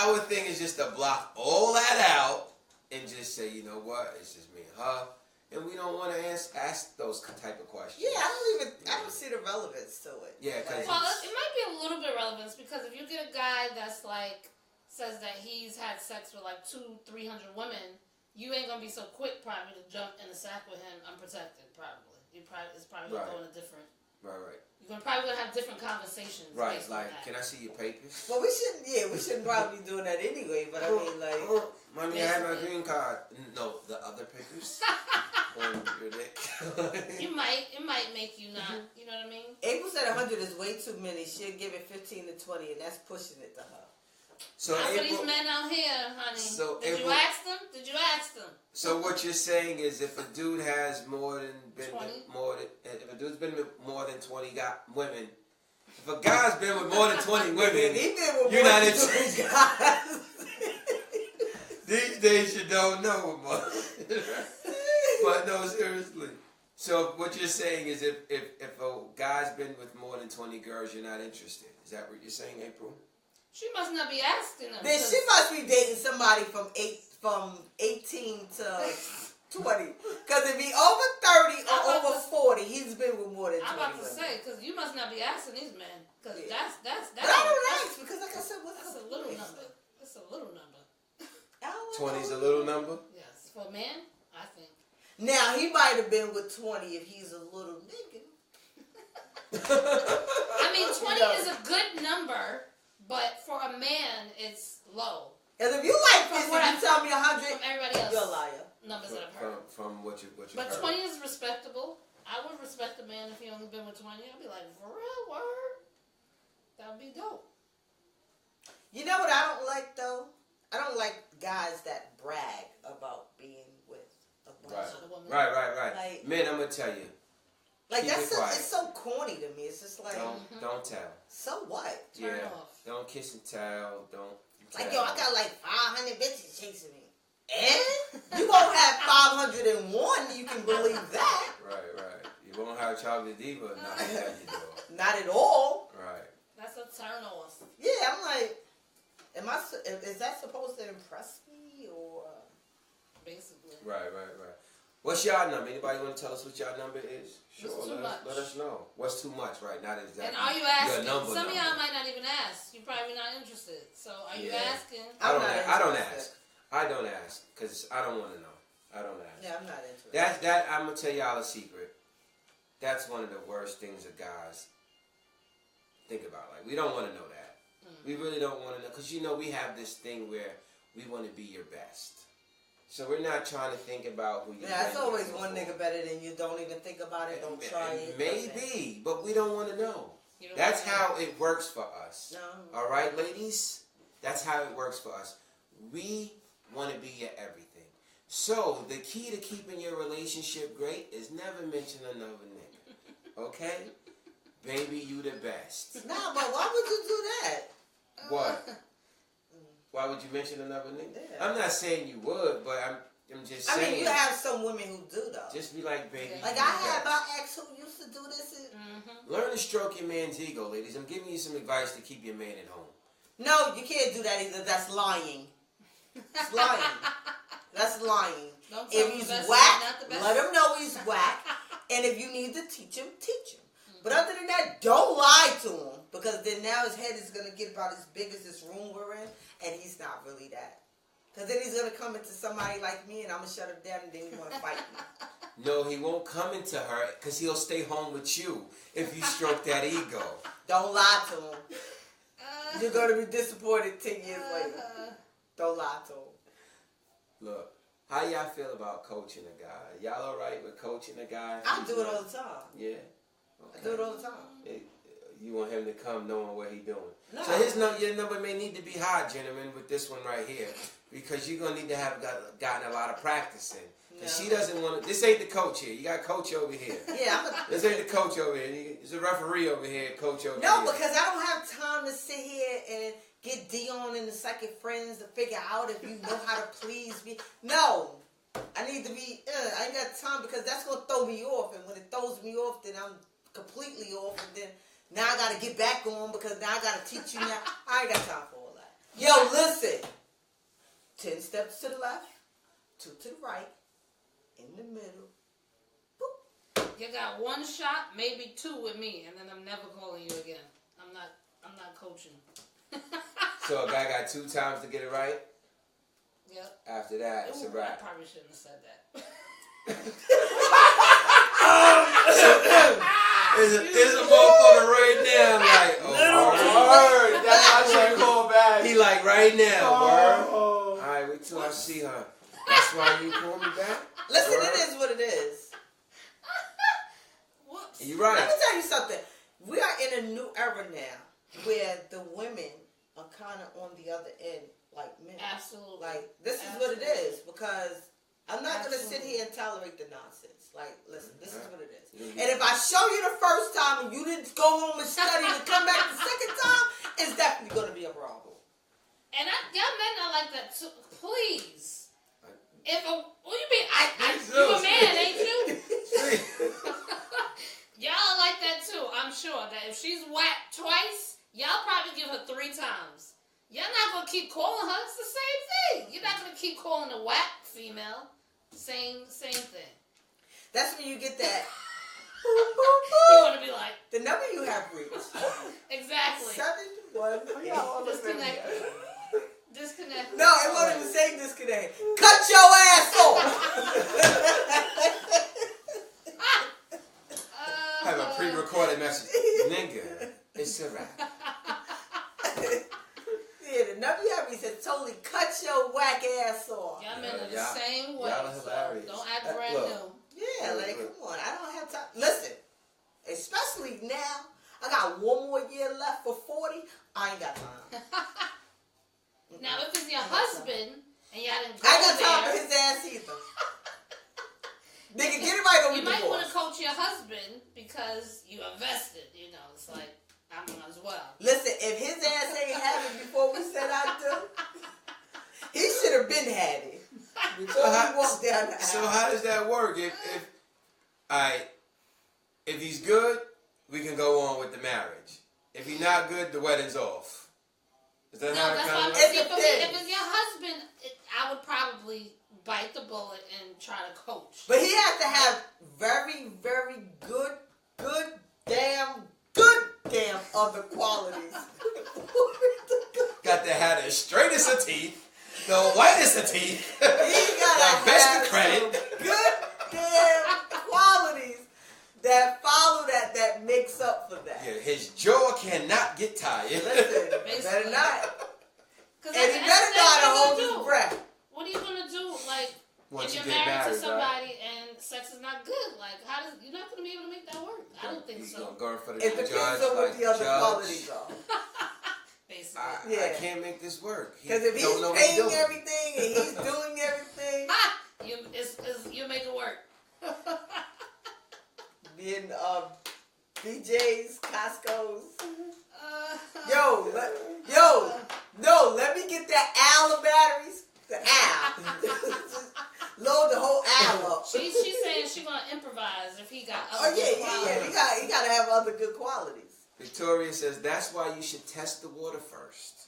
our thing is just to block all that out and just say, you know what, it's just me and her, and we don't want to ask those type of questions. Yeah, I don't see the relevance to it. Yeah, because well, it might be a little bit relevant because if you get a guy that's like says that he's had sex with like 200-300 women, you ain't gonna be so quick probably to jump in the sack with him unprotected. Probably, it's probably gonna go in a different. Right. You're probably gonna have different conversations. Right, like, can I see your papers? Well, we shouldn't probably be doing that anyway. But I mean, like, mommy, I have my green card. No, the other papers on your dick. it might make you not. You know what I mean? April said 100 is way too many. She'll give it 15 to 20, and that's pushing it to her. So for these men out here, honey. So Did you ask them? So what you're saying is, if a dude has if a dude's been with more than 20 women, if a guy's been with more than 20 women, you're not interested. These days you don't know much. But no, seriously. So what you're saying is, if a guy's been with more than 20 girls, you're not interested. Is that what you're saying, April? She must not be asking them. Then she must be dating somebody from 18 to 20. Because if he over 30 or over 40, he's been with more than 20 I'm about to women. say, because you must not be asking these men. Because that's. But I don't ask because, like I said, that's a little number. That's a little number. 20's a little number? Yes. For a man, I think. Now, he might have been with 20 if he's a little nigga. I mean, 20 is a good number, but for a man, it's low. And if you like this, you tell me 100, from everybody else, you're a liar. Numbers that I've heard. From what you But heard. 20 is respectable. I would respect a man if he only been with 20. I'd be like, for real, word? That would be dope. You know what I don't like, though? I don't like guys that brag about being with a bunch of women. Right. Like, men, I'm going to tell you. Like, it's so corny to me. It's just like... Don't tell. So what? Turn off. Don't kiss and tell. Don't tell. Like, yo, I got like 500 bitches chasing me. And you won't have 501, you can believe that. Right. You won't have Chocolate Diva knocking at your door. Not at all. Right. That's a turn off. Yeah, I'm like, is that supposed to impress me or? Basically. Right. What's y'all number? Anybody want to tell us what y'all number is? Sure, let us know. What's too much, right? Not exactly. And are you asking? Some of y'all might not even ask. You're probably not interested. So are you asking? I don't ask because I don't want to know. I don't ask. Yeah, I'm not interested. That I'm gonna tell y'all a secret. That's one of the worst things that guys think about. Like, we don't want to know that. We really don't want to know, because we have this thing where we want to be your best. So we're not trying to think about who you're. Yeah, it's always one nigga better than you. Don't even think about it. Don't try it. Maybe, but we don't want to know. That's how it works for us. No. All right, ladies? That's how it works for us. We want to be your everything. So the key to keeping your relationship great is never mention another nigga. Okay? Baby, you the best. Nah, but why would you do that? What? Why would you mention another nigga? Yeah. I'm not saying you would, but I'm just saying. I mean, you have some women who do, though. Just be like, baby. Like, I had my ex who used to do this. Learn to stroke your man's ego, ladies. I'm giving you some advice to keep your man at home. No, you can't do that either. That's lying. It's lying. That's lying. If he's whack, let him know he's whack. And if you need to teach him, teach him. But other than that, don't lie to him. Because then now his head is going to get about as big as this room we're in. And he's not really that. Because then he's going to come into somebody like me and I'm going to shut him down and then he's going to fight me. No, he won't come into her because he'll stay home with you if you stroke that ego. Don't lie to him. You're going to be disappointed 10 years later. Don't lie to him. Look, how y'all feel about coaching a guy? Y'all all right with coaching a guy? I do it all the time. Yeah? Okay. I do it all the time. You want him to come knowing what he's doing. No. So your number may need to be high, gentlemen, with this one right here. Because you're going to need to have gotten a lot of practice in. And she doesn't want to. This ain't the coach here. You got coach over here. Yeah, this ain't the coach over here. It's a referee over here, coach over here. No, because I don't have time to sit here and get Dion and the second friends to figure out if you know how to please me. No. I need to be, I ain't got time because that's going to throw me off. And when it throws me off, then I'm completely off. And then now I got to get back on because now I got to teach you now. I ain't got time for all that. Yo, listen. 10 steps to the left, 2 to the right, in the middle. Boop. You got 1 shot, maybe 2 with me, and then I'm never calling you again. I'm not coaching. So a guy got 2 times to get it right? Yep. After that, it's a wrap. I probably shouldn't have said that. There's a motherfucker right now like, word. That's why I should call back. He like right now, word. Alright, wait till I see her. That's why you call me back? Listen, word. it is what it is. Whoops. You're right. Let me tell you something. We are in a new era now where the women are kind of on the other end like men. Absolutely. Like, this is what it is because I'm not going to sit here and tolerate the nonsense. Like, listen, this is what it is. And if I show you the first time and you didn't go home and study and come back the second time, it's definitely going to be a problem. And y'all men are like that too. Please. What do you mean? You a man, ain't you? Y'all are like that too. I'm sure that if she's whacked twice, y'all probably give her 3 times. You're not going to keep calling her. It's the same thing. You're not going to keep calling the whack female. Same thing. That's when you get that. You want to be like. The number you have reached. Exactly. 7-1. Disconnect. No, it won't even say disconnect. Cut your ass off. Have a pre-recorded message. Nigga, it's a wrap. Yeah, the number you have reached said totally cut your whack ass off. Y'all men are the same way. Y'all are hilarious. So don't act brand new. Yeah, like, come on. I don't have time. Listen, especially now, I got 1 more year left for 40. I ain't got time. Now, if it's your husband and y'all didn't go I ain't got time there, for his ass either. Nigga, get it right over you the might divorce. want to coach your husband because you invested. You know, it's like, I might as well. Listen, if his ass ain't had it before we said I do, he should have been had it. Before we walked down the aisle. So how does that work? If he's good, we can go on with the marriage. If he's not good, the wedding's off. Is that how it that's kind why of if it's your husband, I would probably bite the bullet and try to coach. But he has to have very, very good damn other qualities. Got to have the straightest of teeth, the whitest of teeth, He gotta the best have of credit. some good damn qualities that follow that makes up for that. Yeah, his jaw cannot get tired. Listen, better not. And he better that's not what hold you his do. breath. What are you gonna do? Like, Once if you you're get married to married, somebody and sex is not good, like, you're not gonna be able to make that work. I don't think He's so. gonna go in front of It the depends judge, on what like, the other judge, qualities are. Basically. I can't make this work. Because if he's don't know what he's paying doing. everything and he's doing everything, You make it work. being BJ's, Costco's. Let me get that owl of batteries. The owl. Load the whole owl up. She's saying she's gonna improvise if he got other Yeah. He gotta have other good qualities. Victoria says, that's why you should test the water first.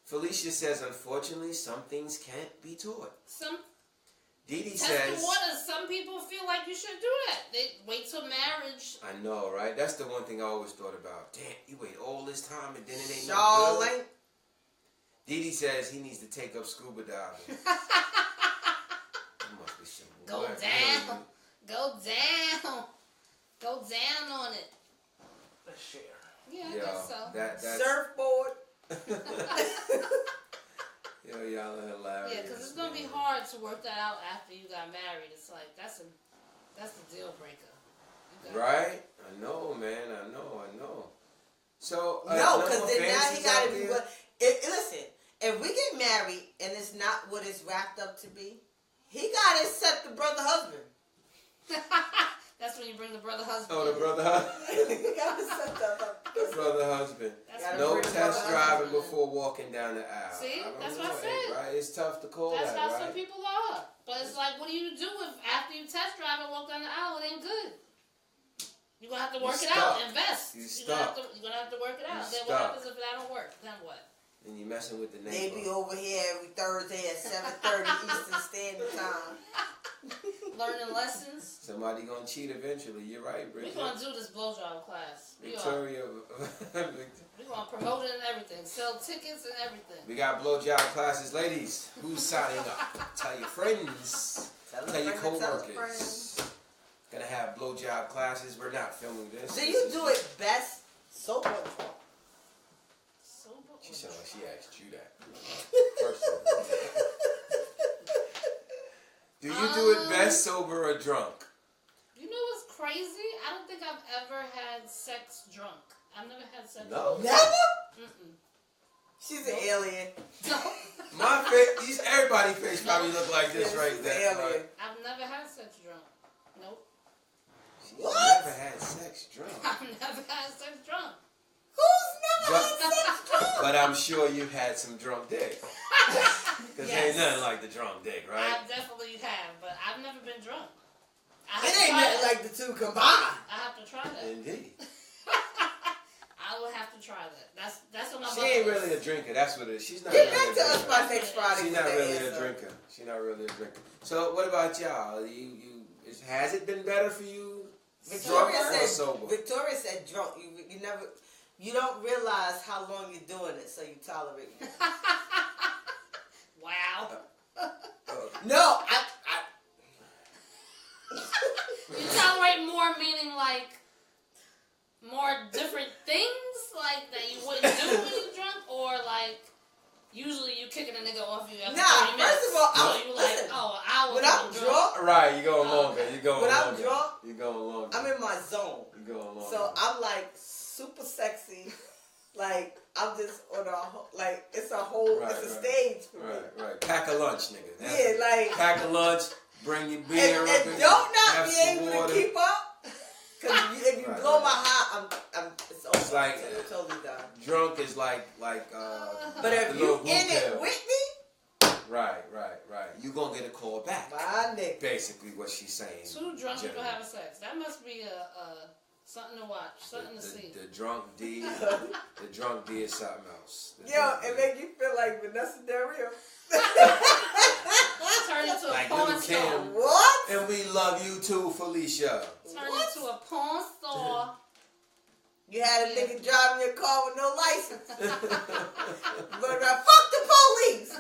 Felicia says, unfortunately, some things can't be taught. Dee Test says, the waters. Some people feel like you should do that. They wait till marriage. I know, right? That's the one thing I always thought about. Damn, you wait all this time and then it ain't no Charlotte. good. Dee says he needs to take up scuba diving. Must be some Go work, down. man. Go down. Go down on it. Let's share. Yeah, I guess so. That's Surfboard. Yo, y'all are hilarious. Yeah, because it's going to be hard to work that out after you got married. It's like, that's the deal breaker. Right? I know, man. I know. So, No, because then now he got to be. Listen, if we get married and it's not what it's wrapped up to be, He got to accept the brother husband. That's when you bring the brother husband. Oh, the brother husband. He got to accept The brother husband. That's No bring the test brother driving husband. before walking down the aisle. See? I don't That's know, what I said. Right? It's tough to call That's that, how right? some people are. But it's like, what do you do if after you test drive and walk down the aisle, it ain't good? You're going to have to work it out. Invest. You're going to have to work it out. Then what happens if that don't work? Then what? And you messing with the They neighbor. be over here every Thursday at 7:30 Eastern Standard Time. Learning lessons. Somebody gonna cheat eventually. You're right, Bridget. We're going to do this blowjob class. Victoria. We're going to promote it and everything. Sell tickets and everything. We got blowjob classes. Ladies, who's signing up? Tell your friends. Tell your co-workers. Gonna have blowjob classes. We're not filming this. Do you do it best sober or drunk? She sounded like she asked you that. First of all. Do you do it best sober or drunk? You know what's crazy? I don't think I've ever had sex drunk. I've never had sex No. drunk. Never? Mm-mm. She's an alien. No. My face, everybody's face probably look like this Yeah, right she's there. an alien. Right? I've never had sex drunk. Nope. She's What? never had sex drunk. I've never had sex drunk. Who's never had sex drunk? But I'm sure you've had some drunk dick. Because Yes. ain't nothing like the drunk dick, right? I definitely have, but I've never been drunk. I have It to ain't try nothing that. like the two combined. I have to try that. Indeed. I will have to try that. That's what my She bucket ain't list. really a drinker. That's what it is. She's not Get really back to a us drinker. by next Friday. She's with not that really a answer. drinker. She's not really a drinker. So what about y'all? Has it been better for you? Victoria drunk or said. sober? Victoria said drunk. You don't realize how long you're doing it, so you tolerate it. Wow. No, You tolerate more, meaning like more different things, like that you wouldn't do when you're drunk, or like usually you kicking a nigga off you after 30 minutes. First of all, so you like, listen, oh, an hour when I'm drunk, Right, you going Oh, longer. You going when longer. I'm drunk, You going longer. I'm in my zone. You going longer. So I'm like super sexy. Like I'm just on a like it's a whole Right, it's a right. stage for me. Right. Pack a lunch, nigga. Yeah, like Pack a lunch. Bring your beer up and don't not have be some able water. to keep up. Cause if you Right, blow right. my high, I'm it's over. It's like I'm totally done. drunk is like But the if little you blue in it pill. with me, Right. You gonna get a call back. my nigga. Basically, what she's saying. two drunk people generally. having sex. That must be a something to watch, something to see. The drunk D, the drunk D is something else. The Yo, drunk it D. make you feel like Vanessa Del Rio. Turn into Like a porn Lil' Kim. star. What? And we love you too, Felicia. Turn What? into a porn star. You had a nigga driving your car with no license. But fuck the police.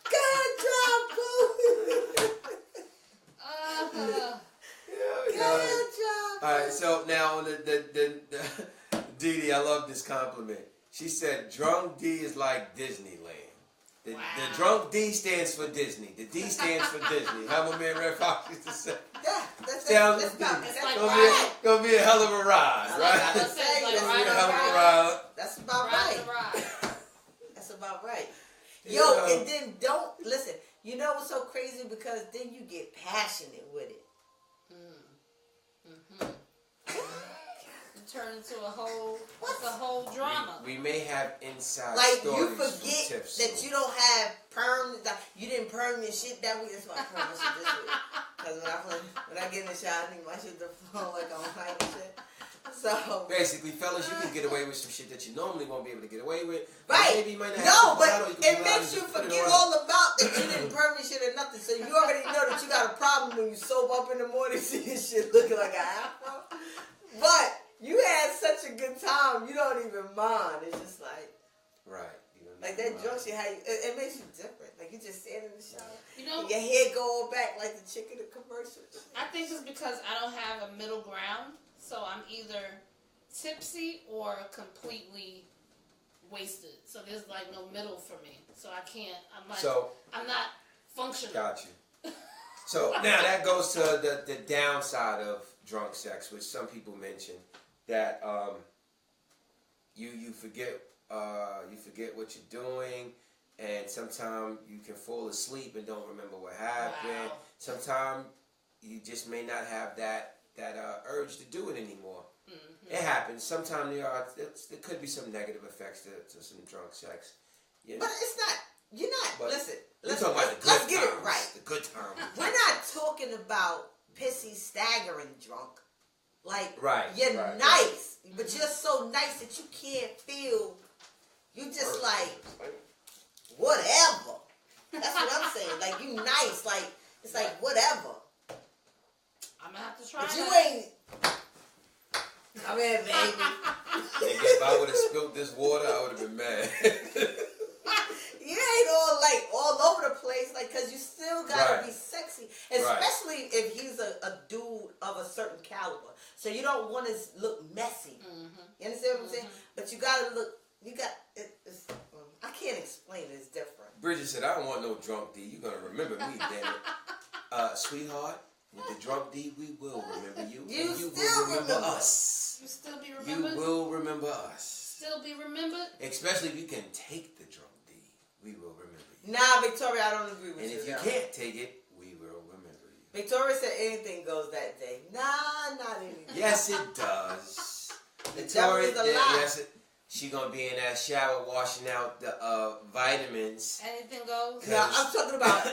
Good job, police. Good job. All right, so now on the Dee Dee, I love this compliment. She said, "Drunk D is like Disneyland." The drunk D stands for Disney. The D stands for Disney. How my man Red Fox used to say. Yeah, that's Sounds that's good. like Gonna be a hell of a ride, I right? was saying, like, Gonna Gonna be a ride hell the of a ride. ride. That's about Ride right. the ride. That's about right. You Yo, know. and then don't listen. You know what's so crazy? Because then you get passionate with it. You turn into a whole drama. We may have inside Like stories you from forget Tips. that you don't have perm. Like, you didn't perm your shit that week. That's why I perm my shit this week. Because when I get in the shower, I think my shit to flow like I'm high and shit. So Basically, fellas, you can get away with some shit that you normally won't be able to get away with. right. Maybe you might not No, have to but pull out, or you can it pull out makes and you just put it forget on. all about that you didn't perm your shit or nothing. So you already know that you got a problem when you sober up in the morning, see your shit looking like an afro. But you had such a good time, you don't even mind. It's just like Right. You know, that drunk shit. How it makes you different. Like you just stand in the shower, You know, and your head go all back like the chick in the commercial. I think it's because I don't have a middle ground, so I'm either tipsy or completely wasted. So there's like no middle for me. So I can't. I'm not functional. Got you. So now that goes to the downside of drunk sex, which some people mention that you forget what you're doing, and sometimes you can fall asleep and don't remember what happened. Wow. sometimes you just may not have that urge to do it anymore. It happens. Sometimes there could be some negative effects to some drunk sex. You know? But it's not. You're not. But listen. We're talking about the good let's get times. it right. The good times. We're not talking about pissy, staggering drunk. Like, you're nice, but you're so nice that you can't feel. You just like whatever. That's what I'm saying. Like, you nice. Like, it's like whatever. I'm gonna have to try. But that. you ain't. Come here, baby. Nigga, if I would have spilled this water, I would have been mad. You ain't all over the place, like, cause you still gotta be sexy, especially if he's a dude of a certain caliber. So you don't want to look messy. You understand what I'm saying? But you gotta look. I can't explain it. It's different. Bridget said, "I don't want no drunk D. You're gonna remember me, damn it, sweetheart. With the drunk D, we will remember you. You and you still will remember us. You still be remembered. You will remember us. Still be remembered. Especially if you can take the drunk D, we will remember you. Nah, Victoria, I don't agree with you. And if you can't take it, we will remember you. Victoria said anything goes that day. Nah, not anything. Yes, it does. Victoria, yes, she gonna be in that shower washing out the vitamins. Anything goes. No, I'm talking about.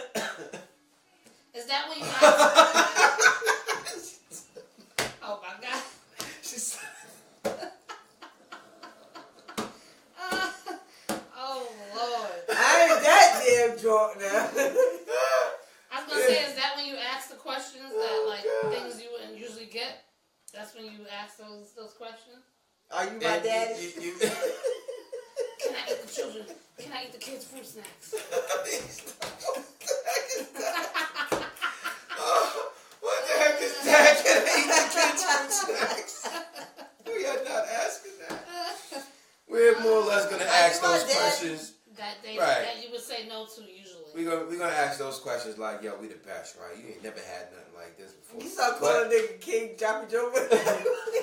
Is that when you? Oh my God. She's. Oh Lord. I ain't that damn drunk now. I was gonna say, is that when you ask the questions that like things you wouldn't usually get? That's when you ask those questions. Are you my daddy? Can I eat the children? Can I eat the kids' fruit snacks? What the heck is that? Can I eat the kids' fruit snacks? We are not asking that. We're more or less going to ask those questions. That you would say no to usually. We're gonna ask those questions like, yo, we the best, right? You ain't never had nothing like this before. You start calling a nigga King Joppy Joe.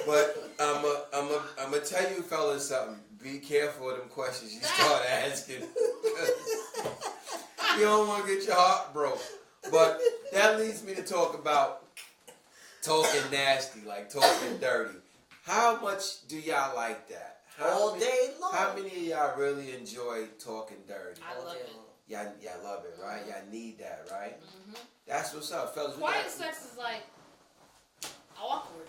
But I'm gonna tell you fellas something. Be careful of them questions you start asking. You don't want to get your heart broke. But that leads me to talk about talking nasty, like talking dirty. How much do y'all like that? All day long. How many of y'all really enjoy talking dirty? I love it. Y'all love it, right? Y'all need that, right? That's what's up, fellas. Quiet sex is like awkward.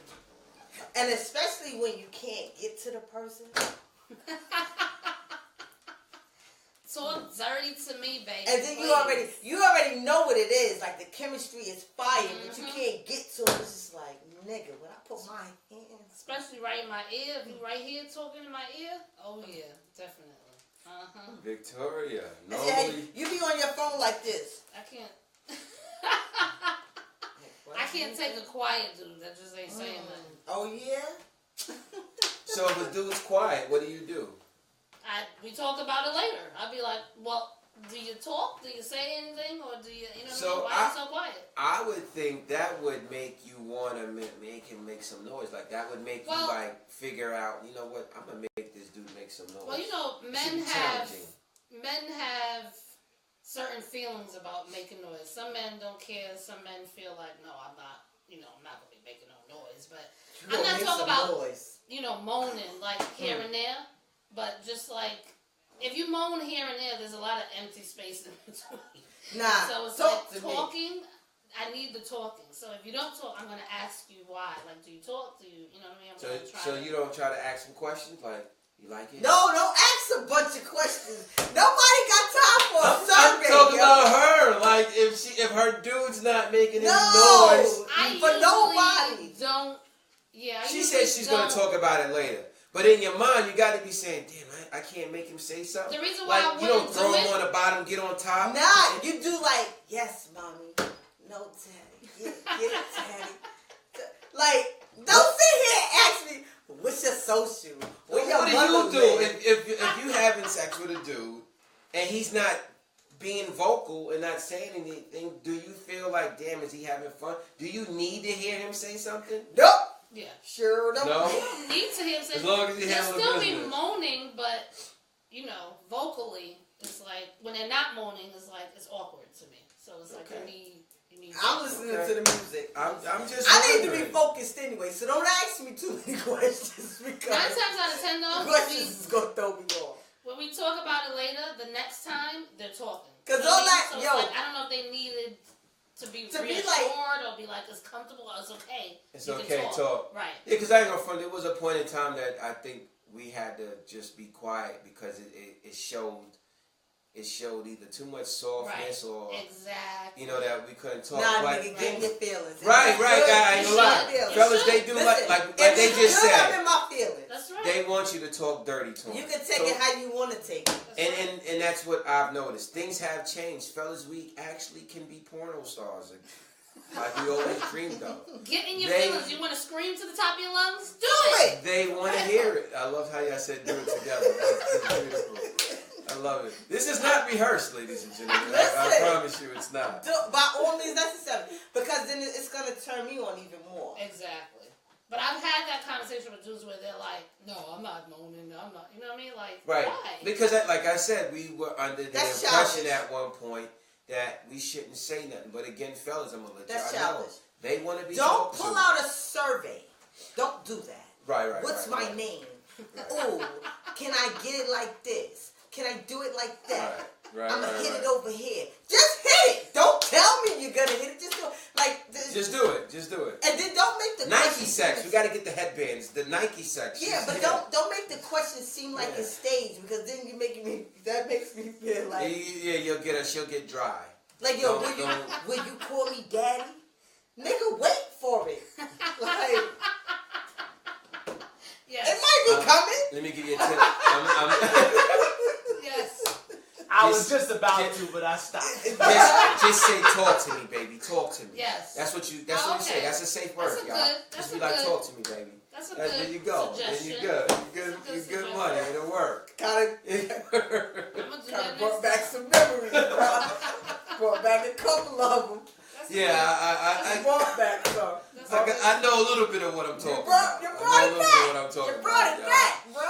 And especially when you can't get to the person. Talk dirty to me, baby. And then you already know what it is. Like the chemistry is fire, but you can't get to it. It's just like, nigga, when I put my hand, especially right in my ear, if you right here talking in my ear, oh yeah, definitely. Victoria, no. You be on your phone like this. I can't. I can't take a quiet dude that just ain't saying nothing. Oh yeah. So if a dude's quiet, what do you do? We talk about it later. I'd be like, well, do you talk? Do you say anything? Or do you, know what I mean? Why are you so quiet? I would think that would make you want to make him make some noise. Like, that would make you, like, figure out, you know what, I'm going to make this dude make some noise. Well, you know, men have certain feelings about making noise. Some men don't care. Some men feel like, no, I'm not going to be making no noise. But I'm not talking about, moaning, like, here and there. But just like, if you moan here and there, there's a lot of empty space in between. Nah, so it's like talking. I need the talking. So if you don't talk, I'm going to ask you why. Like, do you talk? Do you, you know what I mean? So you don't try to ask some questions? Like, you like it? No, don't ask a bunch of questions. Nobody got time for a survey. I'm talking about her. Like, if her dude's not making any noise. But nobody. She said she's going to talk about it later. But in your mind, you got to be saying, damn, I can't make him say something. The reason why you don't throw him on the bottom, get on top. Nah, you do like, yes, mommy. No, daddy. Get it, daddy. Like, don't sit here and ask me, what's your social? What do you do if you having sex with a dude and he's not being vocal and not saying anything? Do you feel like, damn, is he having fun? Do you need to hear him say something? Nope. Yeah. Sure don't. No. You need to hear him say as long as he they'll still be moaning, but vocally, it's like when they're not moaning, it's like it's awkward to me. So it's like you need I'm listening to the music. I'm just. I need to be focused anyway, so don't ask me too many questions because 9 times out of 10 though, questions is gonna throw me off. When we talk about it later, the next time they're talking. Cause all that, so yo, like, I don't know if they needed to be reassured or be like it's comfortable or it's okay. It's you okay can talk. Right. Yeah, because I ain't gonna front. There was a point in time that I think we had to just be quiet because it showed either too much softness or exactly. that we couldn't talk. Nah, but, nigga, get in your feelings. Right, I ain't gonna lie. Fellas, they do like they just said. I'm in my feelings. That's right. They want you to talk dirty to them. You can take it how you want to take it. And that's what I've noticed. Things have changed. Fellas, we actually can be porno stars. Like we always dreamed of. Get in your feelings. You want to scream to the top of your lungs? Do it. They want to hear it. I love how y'all said do it together. That's beautiful. I love it. This is not rehearsed, ladies and gentlemen. I promise you it's not. By all means necessary. Because then it's going to turn me on even more. Exactly. But I've had that conversation with dudes where they're like, no, I'm not moaning. I'm not. You know what I mean? Like, right. Why? Because, like I said, we were under the impression at one point that we shouldn't say nothing. But again, fellas, I'm going to let y'all know. They want to be Don't pull out a survey. Don't do that. Right. What's my name? Ooh, can I get it like this? Can I do it like that? Right. I'm gonna hit it over here. Just hit it. Don't tell me you're gonna hit it. Just do it. Just do it. And then don't make the Nike sex. We gotta get the headbands. The Nike sex. Yeah, but don't make the question seem like it's staged because then you're making me. That makes me feel like. Yeah, she'll get dry. Like will you call me daddy? Nigga, wait for it. Like. Yes. It might be coming. Let me give you a tip. Yes. I was just about to, but I stopped. Just say, talk to me, baby. Talk to me. Yes. That's what you say. That's a safe word, y'all. Just be like, talk to me, baby. That's a good There you go. suggestion. Then you're good money. It'll work. Kind of brought back some memories, bro. Brought back a couple of them. I brought back some. I know a little bit of what I'm talking about. You brought it back. You brought it back, bro.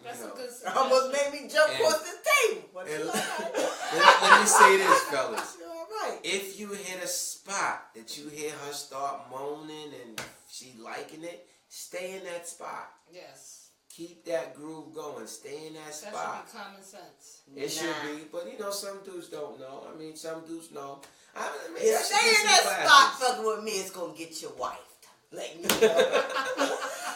That's a good suggestion. Almost made me jump off the table. Let me say this, fellas. Right. If you hit a spot that you hear her start moaning and she liking it, stay in that spot. Yes. Keep that groove going. Stay in that spot. That should be common sense. It should be, but some dudes don't know. I mean, some dudes know. Stay in that spot fucking with me, it's gonna get your wife. Let me know.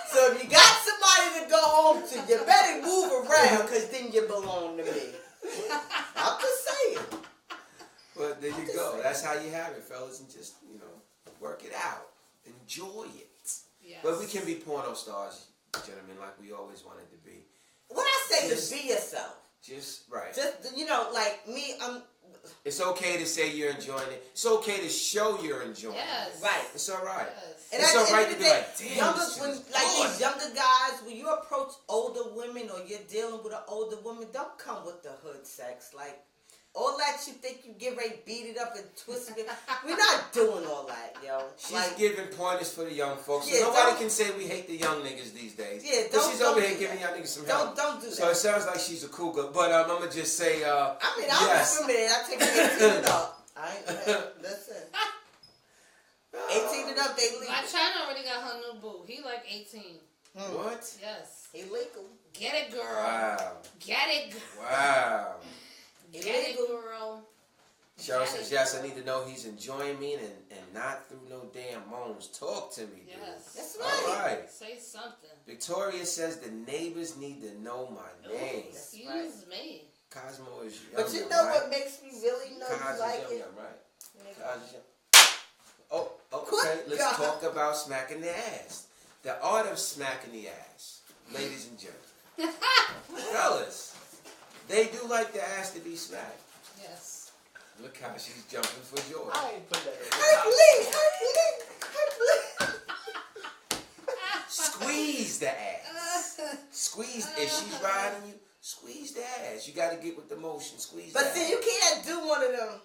So if you got somebody to go home to, you better move around because then you belong to me. I'm just saying. But there you go. That's how you have it, fellas, and just work it out, enjoy it. Yes. But we can be porno stars, gentlemen, like we always wanted to be. What I say is be yourself. Just right. Just like me, It's okay to say you're enjoying it. It's okay to show you're enjoying it. Right. It's all right. Yes. And it's all right to be like, damn, these younger guys, when you approach older women or you're dealing with an older woman, don't come with the hood sex. Like, all that you think you get ready to beat it up and twist it. We're not doing all that, yo. She's giving pointers for the young folks. So nobody can say we hate the young niggas these days. Yeah, she's over here giving y'all niggas some help. Don't do that. So it sounds like she's a cougar. But I'm going to just say, I mean, I'm discriminating. I take 18 and up. Listen. 18 and up, they legal. BlacChyna already got her new boo. He like 18. What? Yes. Illegal. Get it, girl. Wow. Get it. Wow. Get it, girl. Cheryl says, yes, I need to know he's enjoying me and not through no damn moans. Talk to me, dude. Yes. That's right. All right. Say something. Victoria says the neighbors need to know my name. Excuse me. Cosmo is young. But you know what makes me really know you like it? Right? Cosmo's young. Oh, okay. Let's talk about smacking the ass. The art of smacking the ass. Ladies and gentlemen. Fellas, they do like the ass to be smacked. Yes. Look how she's jumping for joy. I ain't put that in. Squeeze the ass. Squeeze. If she's riding you, squeeze the ass. You got to get with the motion. Squeeze the ass. But see, you can't do one of them.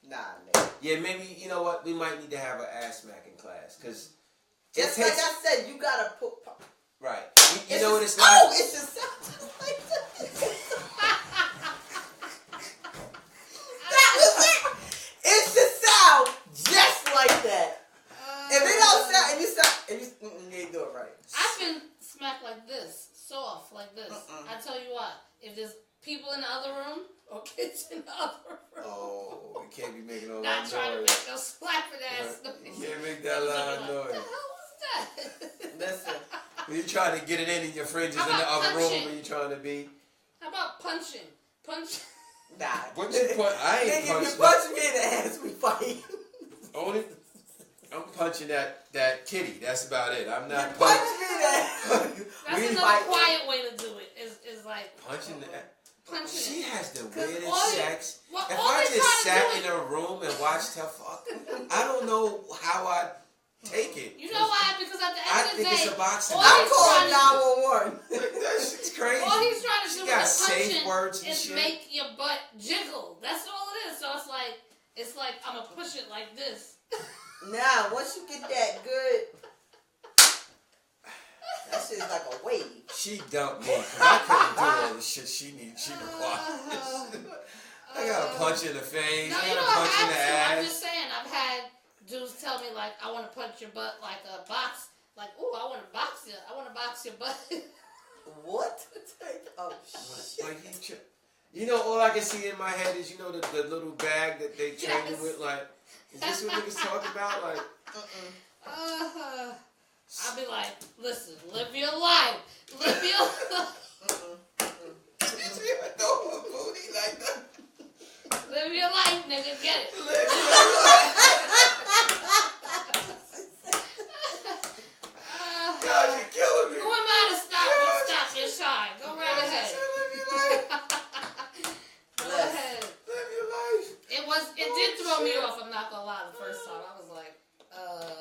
Nah, nigga. Yeah, maybe, you know what? We might need to have an ass smacking class. Because just like I said, you got to put... Right. You know what it's like? Oh, it's just like that was it. It's the sound. I tell you what, if there's people in the other room or kids in the other room. Oh, you can't be making all Not that trying to noise. make no slapping ass noise. You can't make that loud What noise. the hell was that? Listen. When you trying to get it in and your friends is in the other room and you trying to be. How about punching? Punch. Nah. What you punch? I ain't Nigga, punching. you punch me in the ass, we fight. Only, I'm punching that kitty. That's about it. I'm not Punch me in the ass. That's We another fight. quiet way to do it. Is like punching the. punching. She has the all weirdest you- sex. well, If all I they just try to sat do in a room and watched her fuck, I don't know how I take it. You know why? Because at the I end of the think day, it's a boxing all match. I'm he's calling trying to 911. Like, that shit's crazy. All he's trying to She do got with the safe punching words and is shit. make your butt jiggle. That's all it is. So it's like I'm gonna push it like this. Nah, once you get that good, that shit's like a wave. She dumped me because I couldn't do all the shit she required. I got a punch in the face. No, I you got don't a punch in have the to. I'm ass. just saying. I've had dudes tell me like, I want to punch your butt like a box. Like, ooh, I want to box you. I want to box your butt. What? Oh, shit. Like you know, all I can see in my head is, you know, the little bag that they train you Yes. with. Like, is this what niggas talk about? Like, I'll be like, listen, live your life. Live your life. did you even know a booty like that? Live your life, nigga. Get it. God, you're killing me. Who am I to stop your shine? Go right ahead. Live your life. Go ahead. Live your life. It did throw me off, I'm not gonna lie, the first time. I was like,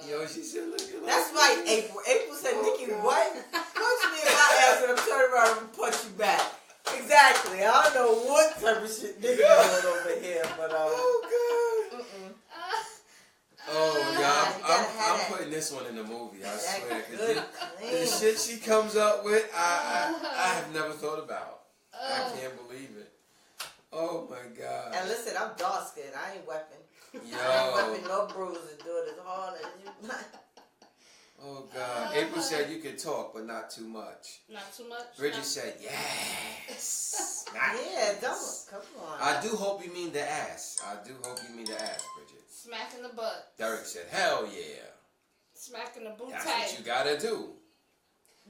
Yo, she said, live your life. That's right, April. April said, Nikki, what? Punch me in my ass and I'm turning around and punch you back. Exactly. I don't know what type of shit nigga doing over here, but Oh, God. Oh, you gotta have I'm that. putting this one in the movie, I That swear. 'Cause good, the clean. shit she comes up with, I have never thought about. I can't believe it. Oh, my God. And listen, I'm dark skinned. I ain't weapon. I ain't Yo. weapon no bruises. Do it as hard as you like. Oh, God. April said you could talk, but not too much. not too much. Bridget said, yes. Yeah, don't. Come on. I do hope you mean the ass. I do hope you mean the ass, Bridget. Smack in the butt. Derek said, hell yeah. Smack in the booty. That's what you gotta do.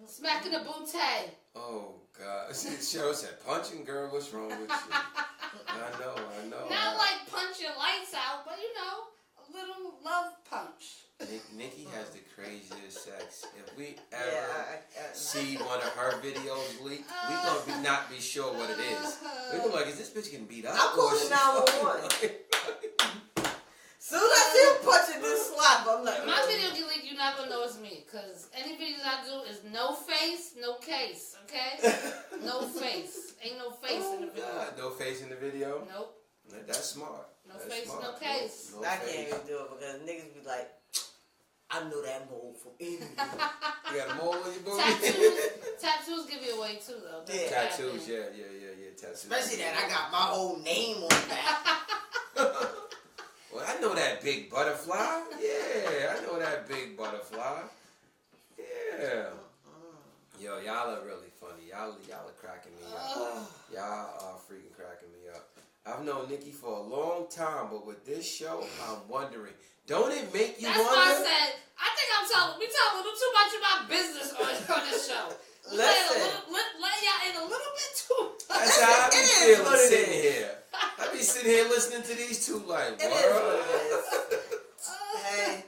Smack in the booty. Oh, God. Cheryl said, punching girl, what's wrong with you? I know. Not like punch your lights out, but you know, a little love punch. Nikki has the craziest sex. If we Yeah, ever I see one of her videos leak, we gonna not be sure what it is. We gonna be like, is this bitch getting beat up? I'm calling Or is she 911. fucking- Soon as I see him punching this slap, I'm like, If my video get leaked, you're not gonna know it's me, cause any videos I do is no face, no case. Okay? No face. Ain't no face in the video. God, no face in the video. Nope. That's smart. No That's face, smart. no case. No I face. can't even do it because niggas be like, I know that mole from anywhere. You got a mole on your booty? Tattoos give you away too, though. That's Yeah. a bad Tattoos, thing. yeah. Tattoos. Especially that I got my whole name on the back. Well, I know that big butterfly. Yeah, I know that big butterfly. Yeah. Yo, y'all are really funny. Y'all are cracking me up. Y'all are freaking cracking me up. I've known Nikki for a long time, but with this show, I'm wondering, don't it make you That's wonder? why I said, I think we talk a little too much about business on this show. Let y'all in a little bit too much. That's how I be It is feeling what it sitting is. here. I be sitting here listening to these two like, It is what it is. Hey,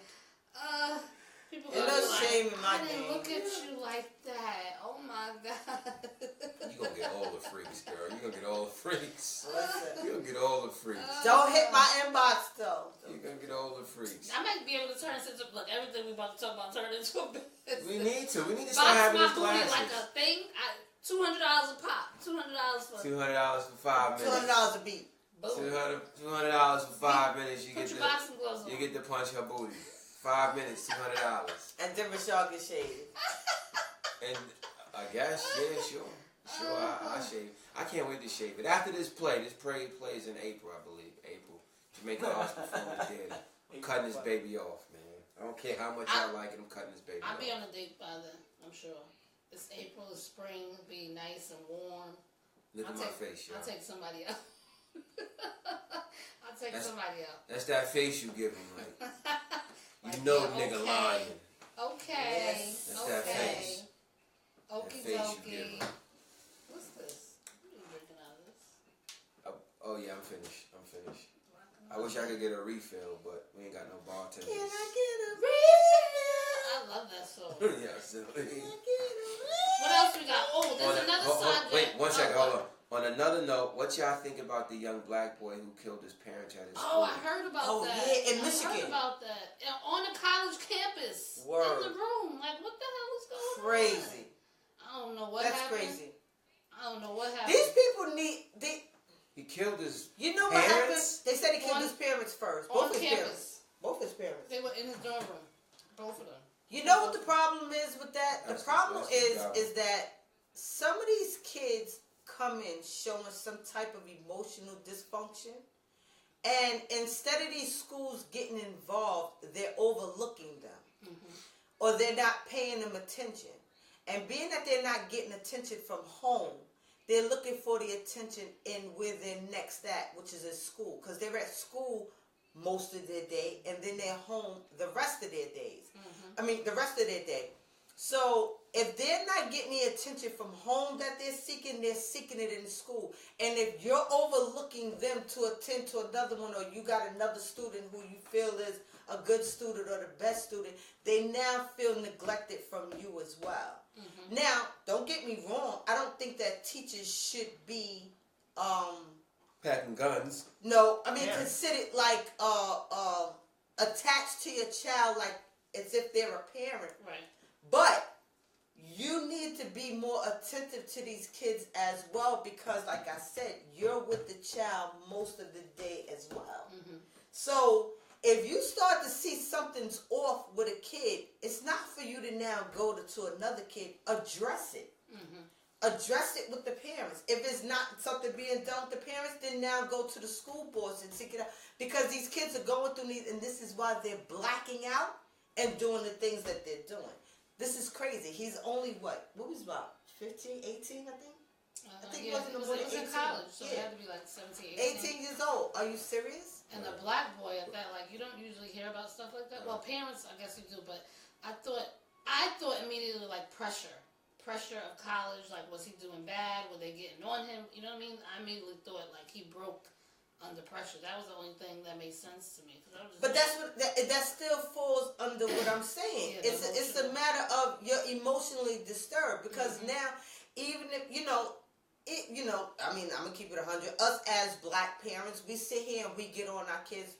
People ain't gonna no be like, shame in my I didn't game. look at you like that. Oh my God. you gonna get all the freaks, girl. You gonna get all the freaks. listen. You gonna get all the freaks. Don't hit my inbox though. You gonna get all the freaks. I might be able to turn this into, look, everything we about to talk about turn into a business. We need to. We need to start Box having my these booty classes. like a thing. $200 a pop. $200 for $200 for 5 minutes. $200 a beat. boom. $200 for 5 minutes. You Put get your the boxing gloves on. you get to punch her booty. 5 minutes, $200. And then Rashad get shaded. And I guess, yeah, sure, I shave. I can't wait to shave it. After this plays in April, I believe. April. Jamaica Arts Performance Theater. I'm cutting this baby off, man. I don't care how much I like it, I'm cutting this baby I'll off. be on a date by then, I'm sure. It's April, it's spring, it'll be nice and warm. Look at my face, y'all. I'll take somebody else. Somebody else. That's that face you give him, like, Like, you know yeah, the nigga okay. lying. Okay. Yes. That's Okay. that face. Okie That face you dokie. give him. What's this? What are you drinking out of this? Oh yeah, I'm finished. I wish I could get a refill, but we ain't got no bartenders. Can I get a refill? I love that song. Yeah, so, What else we got? Oh, there's another subject. Wait, one second, hold on. On another note, what y'all think about the young black boy who killed his parents at his school? Oh, I heard about that. Yeah, in I Michigan. heard about that. And on a college campus. Word. In the room. Like, what the hell is going on? Crazy. I don't know what That's happened. crazy. I don't know what happened. These people need. He killed his You know what happened? parents? They said he killed his parents first. On Both his campus. parents. Both his parents. They were in his dorm room. Both of them. You know what the problem is with that? That's The problem the is that some of these kids come in showing some type of emotional dysfunction, and instead of these schools getting involved, they're overlooking them, or they're not paying them attention. And being that they're not getting attention from home, they're looking for the attention in where they're next at, which is at school, because they're at school most of their day, and then they're home the rest of their days. The rest of their day. So if they're not getting the attention from home that they're seeking it in school. And if you're overlooking them to attend to another one, or you got another student who you feel is a good student or the best student, they now feel neglected from you as well. Now, don't get me wrong. I don't think that teachers should be packing guns. No, considered like attached to your child, like as if they're a parent. Right. But you need to be more attentive to these kids as well, because, like I said, you're with the child most of the day as well. So if you start to see something's off with a kid, it's not for you to now go to another kid. Address it. Address it with the parents. If it's not something being done with the parents, then now go to the school boards and seek it out. Because these kids are going through these, and this is why they're blacking out and doing the things that they're doing. This is crazy. He's only, what was about 15, 18, I think? I think he wasn't it more than was 18. in college, so Yeah. it had to be like 17, 18. 18 years old. Are you serious? And the black boy at that, like, you don't usually hear about stuff like that. Well, parents, I guess you do, but I thought immediately, like, pressure of college, like, was he doing bad? Were they getting on him? You know what I mean? I immediately thought, like, he broke under pressure. That was the only thing that made sense to me. But that still falls under what I'm saying. Yeah, it's a matter of you're emotionally disturbed, because now, even if I'm gonna keep it 100. Us as black parents, we sit here and we get on our kids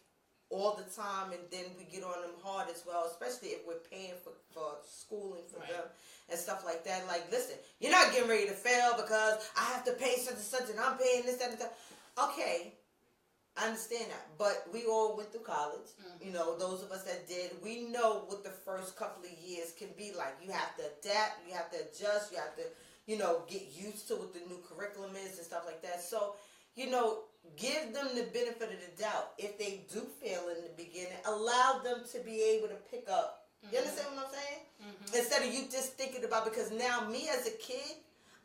all the time, and then we get on them hard as well, especially if we're paying for schooling for them and stuff like that. Like, listen, you're not getting ready to fail because I have to pay such and such, and I'm paying this, that, and that. Okay, I understand that, but we all went through college. Those of us that did, we know what the first couple of years can be like. You have to adapt, you have to adjust, you have to, get used to what the new curriculum is and stuff like that. So, give them the benefit of the doubt. If they do fail in the beginning, allow them to be able to pick up. You understand what I'm saying? Instead of you just thinking about, because now me as a kid,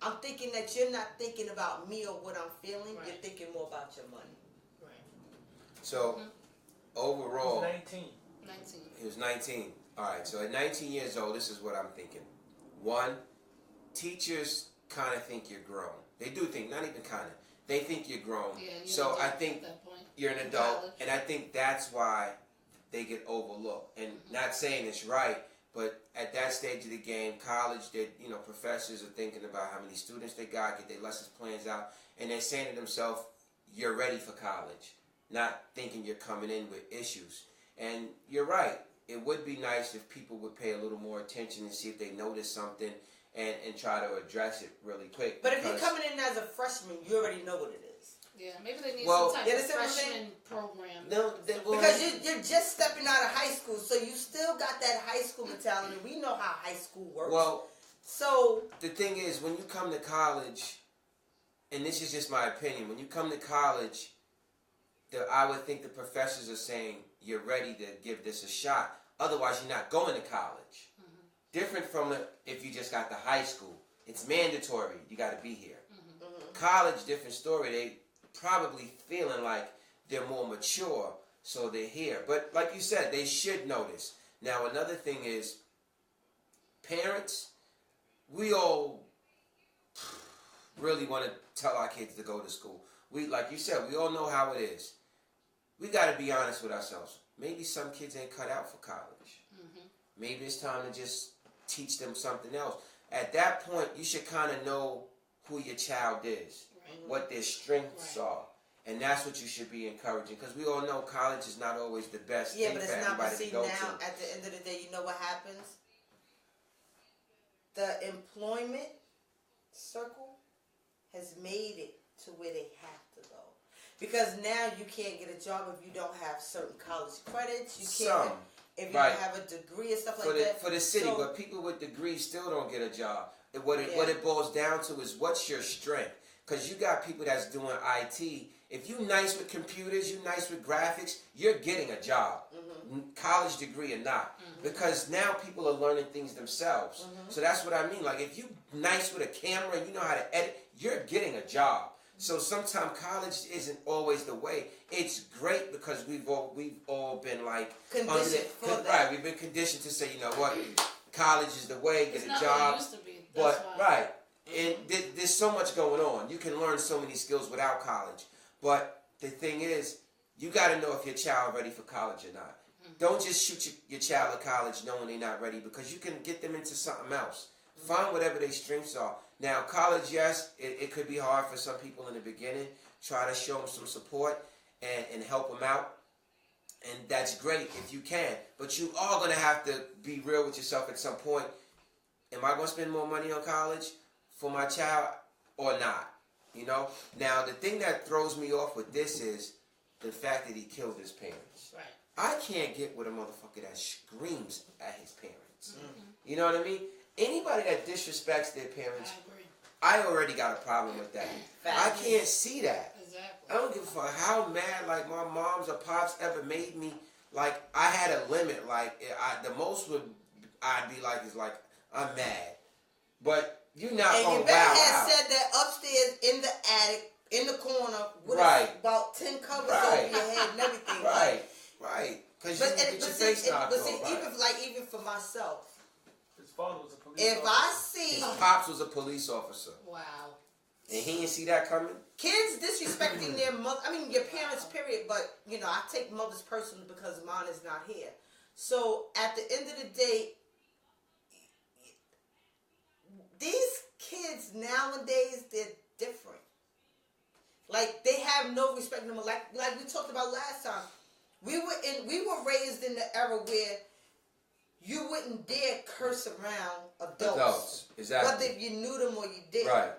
I'm thinking that you're not thinking about me or what I'm feeling. You're thinking more about your money. So, overall, He was 19. he was 19. All right, so at 19 years old, this is what I'm thinking. One, teachers kind of think you're grown. They do think, not even kind of. They think you're grown. Yeah, so I think you're an adult, college. and I think that's why they get overlooked. And not saying it's right, but at that stage of the game, college, professors are thinking about how many students they got, get their lessons plans out, and they're saying to themselves, you're ready for college. Not thinking you're coming in with issues. And you're right. It would be nice if people would pay a little more attention and see if they notice something and try to address it really quick. But if you're coming in as a freshman, you already know what it is. Yeah, maybe they need some type of freshman program. No, because you're just stepping out of high school, so you still got that high school mentality. We know how high school works. Well, so the thing is, when you come to college, and this is just my opinion, when you come to college, I would think the professors are saying you're ready to give this a shot. Otherwise, you're not going to college. different from if you just got to high school. It's mandatory. You got to be here. College, different story. They probably feeling like they're more mature, so they're here. But like you said, they should know this. Now, another thing is, parents, we all really want to tell our kids to go to school. We, like you said, we all know how it is. We got to be honest with ourselves. Maybe some kids ain't cut out for college. Maybe it's time to just teach them something else. At that point, you should kind of know who your child is, what their strengths are. And that's what you should be encouraging. Because we all know college is not always the best thing for everybody to go to. At the end of the day, you know what happens? The employment circle has made it to where they have to go. Because now you can't get a job if you don't have certain college credits. You can't if you don't have a degree and stuff like that. For the city, but people with degrees still don't get a job. What it boils down to is what's your strength. Because you got people that's doing IT. If you nice with computers, you nice with graphics, you're getting a job. College degree or not. Because now people are learning things themselves. So that's what I mean. Like if you nice with a camera and you know how to edit, you're getting a job. So sometimes college isn't always the way. It's great because we've all been like conditioned for that. Right, we've been conditioned to say, you know what, college is the way, get a job. It used to be. But right, and there's so much going on. You can learn so many skills without college. But the thing is, you got to know if your child ready for college or not. Don't just shoot your child at college knowing they're not ready, because you can get them into something else. Find whatever their strengths are. Now, college, yes, it could be hard for some people in the beginning. Try to show them some support and help them out. And that's great if you can. But you are going to have to be real with yourself at some point. Am I going to spend more money on college for my child or not? You know? Now, the thing that throws me off with this is the fact that he killed his parents. Right. I can't get with a motherfucker that screams at his parents. You know what I mean? Anybody that disrespects their parents, I already got a problem with that. I can't see that. Exactly. I don't give a fuck how mad like my moms or pops ever made me. Like I had a limit. Like the most I'd be like is like I'm mad, but you're not gonna wow out. And you better have said that upstairs in the attic in the corner with about 10 covers over your head and everything. Right. Because you get your face knocked off. Even for myself. His father was a police officer. If I see... His pops was a police officer. Wow. And he didn't see that coming? Kids disrespecting their mother... I mean, your parents, period. But, you know, I take mother's personally because mine is not here. So, at the end of the day, these kids nowadays, they're different. Like, they have no respect anymore. Like we talked about last time. We were raised in the era where you wouldn't dare curse around adults. Exactly. Whether you knew them or you didn't. Right.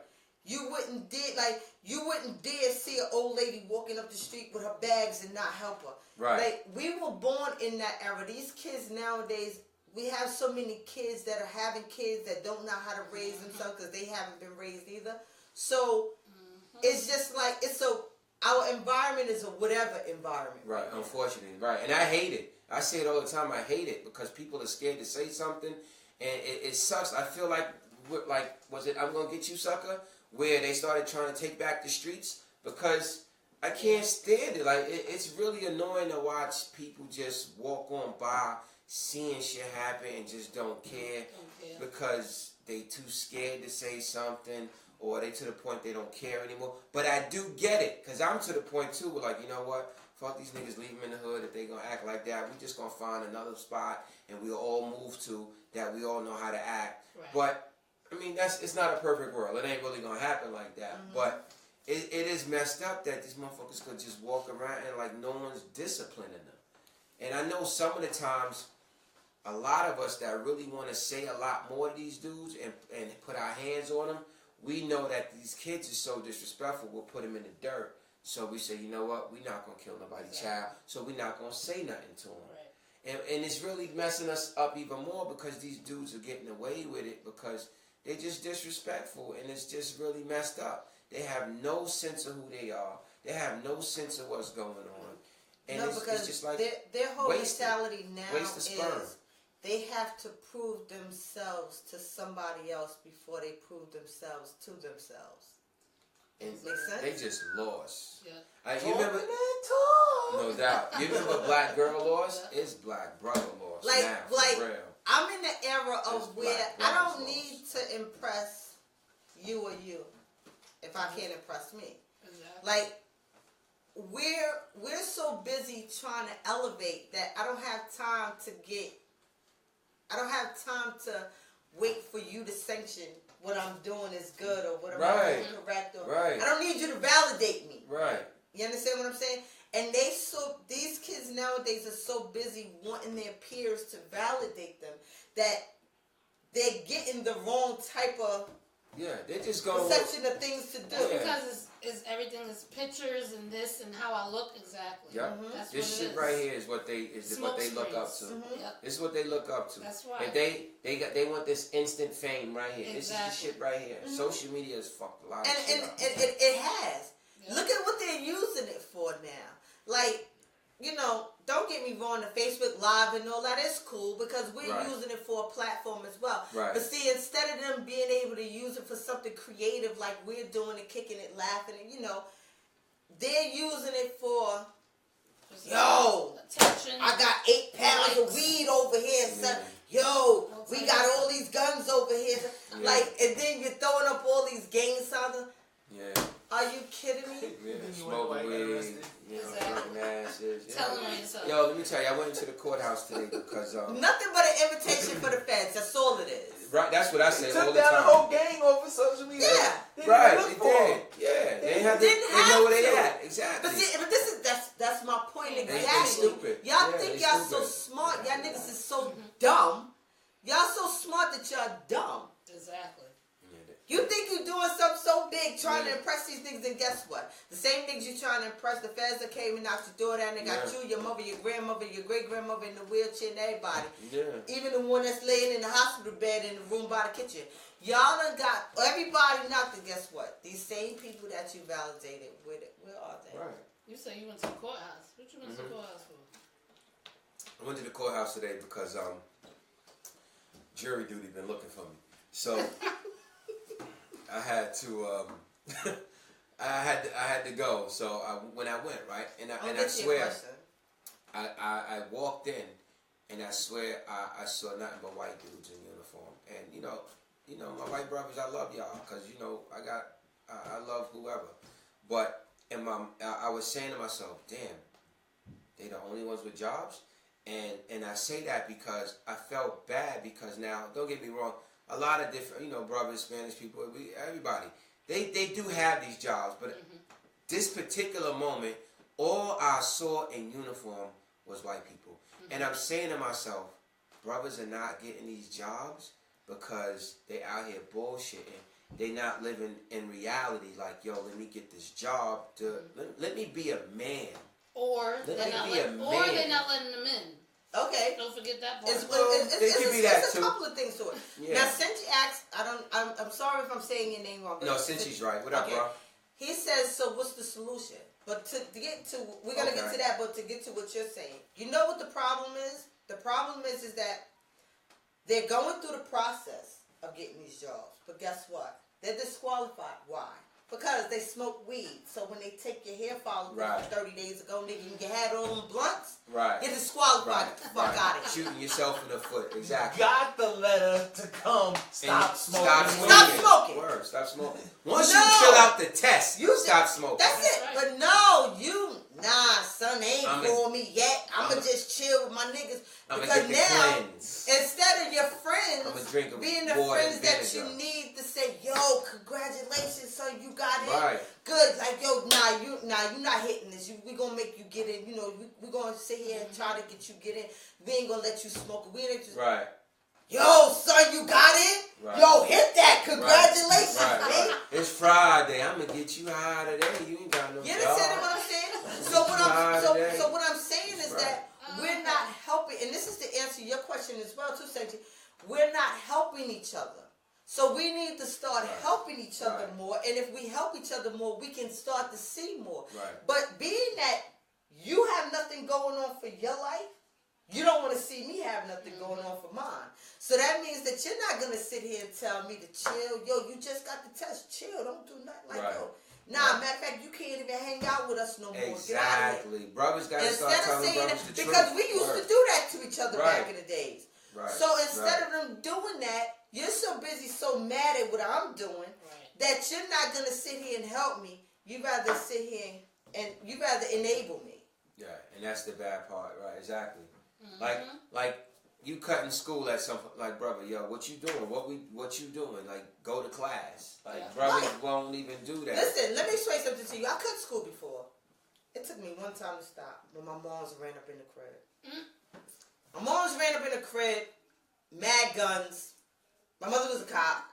You wouldn't dare see an old lady walking up the street with her bags and not help her. Right. Like, we were born in that era. These kids nowadays, we have so many kids that are having kids that don't know how to raise themselves because they haven't been raised either. So, it's just like, our environment is a whatever environment. Right, unfortunately. Right. And I hate it. I say it all the time. I hate it because people are scared to say something. And it sucks. I feel like, was it I'm Gonna Get You, Sucker? Where they started trying to take back the streets because I can't stand it. Like, it's really annoying to watch people just walk on by, seeing shit happen and just don't care because they too scared to say something. Or they to the point they don't care anymore. But I do get it. Because I'm to the point too where like, you know what? Fuck these niggas, leave them in the hood. If they going to act like that, we just going to find another spot. And we'll all move to that we all know how to act. Right. But, I mean, it's not a perfect world. It ain't really going to happen like that. But it is messed up that these motherfuckers could just walk around and like no one's disciplining them. And I know some of the times, a lot of us that really want to say a lot more to these dudes and put our hands on them, we know that these kids are so disrespectful, we'll put them in the dirt. So we say, you know what, we're not going to kill nobody's child, so we're not going to say nothing to them. Right. And it's really messing us up even more because these dudes are getting away with it because they're just disrespectful, and it's just really messed up. They have no sense of who they are. They have no sense of what's going on. And it's just like their whole mentality now waste of sperm. they have to prove themselves to somebody else before they prove themselves to themselves. And Make sense? they just lost. Yeah. You remember? No doubt. You remember Black Girl lost? It's Black Brother lost. Like, now, for real. I'm in the era of It's where Black I Brothers don't need to impress you or you if I can't impress me. Exactly. Like, we're so busy trying to elevate that I don't have time to wait for you to sanction what I'm doing is good or what I'm doing is correct. Or I don't need you to validate me. Right. You understand what I'm saying? And these kids nowadays are so busy wanting their peers to validate them that they're getting the wrong type of they just go perception of things to do. That's because it's everything is pictures and this and how I look exactly. Yeah. That's This what it shit is. right here is what they look up to. Yep. This is what they look up to. That's right. And they want this instant fame right here. Exactly. This is the shit right here. Social media has fucked a lot of And shit up. it has. Yep. Look at what they're using it for now. Like, don't get me wrong, the Facebook Live and all that is cool because we're using it for a platform as well. Right. But see, instead of them being able to use it for something creative like we're doing and kicking it, laughing, and they're using it for, attention. I got 8 pounds of weed over here, son. Yo, we got all these guns over here. Like, and then you're throwing up all these gang signs. Yeah. Are you kidding me? Smoking weed, drinking asses. Telling on yourself. Yo, let me tell you, I went into the courthouse today because Nothing but an invitation for the feds. That's all it is. right, that's what I say all Took the down the time. whole gang over social media. Yeah. Right, they did. Yeah, they have to. didn't They know have where they to. at. Exactly. But that's my point They exactly. stupid. Y'all Yeah, think they y'all so stupid. smart. Y'all niggas is so dumb. Y'all so smart that y'all dumb. Exactly. You think you doing something so big trying to impress these niggas, and guess what? The same niggas you trying to impress, the feds that came and knocked your door down, they got you, your mother, your grandmother, your great-grandmother in the wheelchair and everybody. Yeah. Even the one that's laying in the hospital bed in the room by the kitchen. Y'all done got everybody knocked, and guess what? These same people that you validated, where are they? Right. You say you went to the courthouse. What you went to the courthouse for? I went to the courthouse today because jury duty been looking for me. So I had to I had to go. So when I went, right, and I swear I walked in and I swear I saw nothing but white dudes in uniform. And you know my white brothers, I love y'all because I love whoever. But I was saying to myself, damn, they the only ones with jobs. And I say that because I felt bad because now, don't get me wrong, a lot of different, brothers, Spanish people, everybody, they do have these jobs, but this particular moment, all I saw in uniform was white people. And I'm saying to myself, brothers are not getting these jobs because they out here bullshitting. They not living in reality like, yo, let me get this job, let me be a man. Or they're not letting them in. Okay. Don't forget that part. It's a couple of things to it. Yeah. Now, since you asked, I'm sorry if I'm saying your name wrong. But No, since he's right. What up, bro? He says, so what's the solution? But to get to, we're going to get to that, but to get to what you're saying. You know what the problem is? The problem is that they're going through the process of getting these jobs. But guess what? They're disqualified. Why? Because they smoke weed. So when they take your hair follicles from 30 days ago, nigga, you had all them blunts. Right. You're disqualified. Get the fuck out of here. Shooting yourself in the foot. Exactly. Got the letter to come. Stop smoking. Stop smoking. Word. Stop smoking. Once you fill out the test, you stop smoking. That's it. Right. But no, son, they ain't for me yet. I'ma just chill with my niggas. Because now, instead of your friends being the friends that you need to say, yo, congratulations, son, you got it. Right. Good. Like, yo, you not hitting this. We gonna make you get in. We gonna sit here and try to get you get in. We ain't gonna let you smoke. We ain't just. Right. Yo, son, you got it. Right. Yo, hit that. Congratulations, man. Right. It's Friday. I'm gonna get you out of there. You ain't got no You understand job. what I'm saying? So what I'm saying is that we're not helping, and this is to answer your question as well, too, Sanji. We're not helping each other. So we need to start helping each other more, and if we help each other more, we can start to see more. Right. But being that you have nothing going on for your life, You don't want to see me have nothing going on for mine. So that means that you're not going to sit here and tell me to chill. Yo, you just got the test. Chill. Don't do nothing like that. Nah, matter of fact, you can't even hang out with us no more. Exactly. Brothers got to start telling brothers the truth. Because we used to do that to each other back in the days. Right. So instead of them doing that, you're so busy, so mad at what I'm doing that you're not going to sit here and help me. You rather sit here and you rather enable me. Yeah, and that's the bad part, right? Exactly. Like you cutting school at some like, brother, yo, what you doing? What you doing? Like, go to class. Like, brothers won't even do that. Listen, let me explain something to you. I cut school before. It took me one time to stop when my moms ran up in the crib. My moms ran up in the crib, mad guns. My mother was a cop.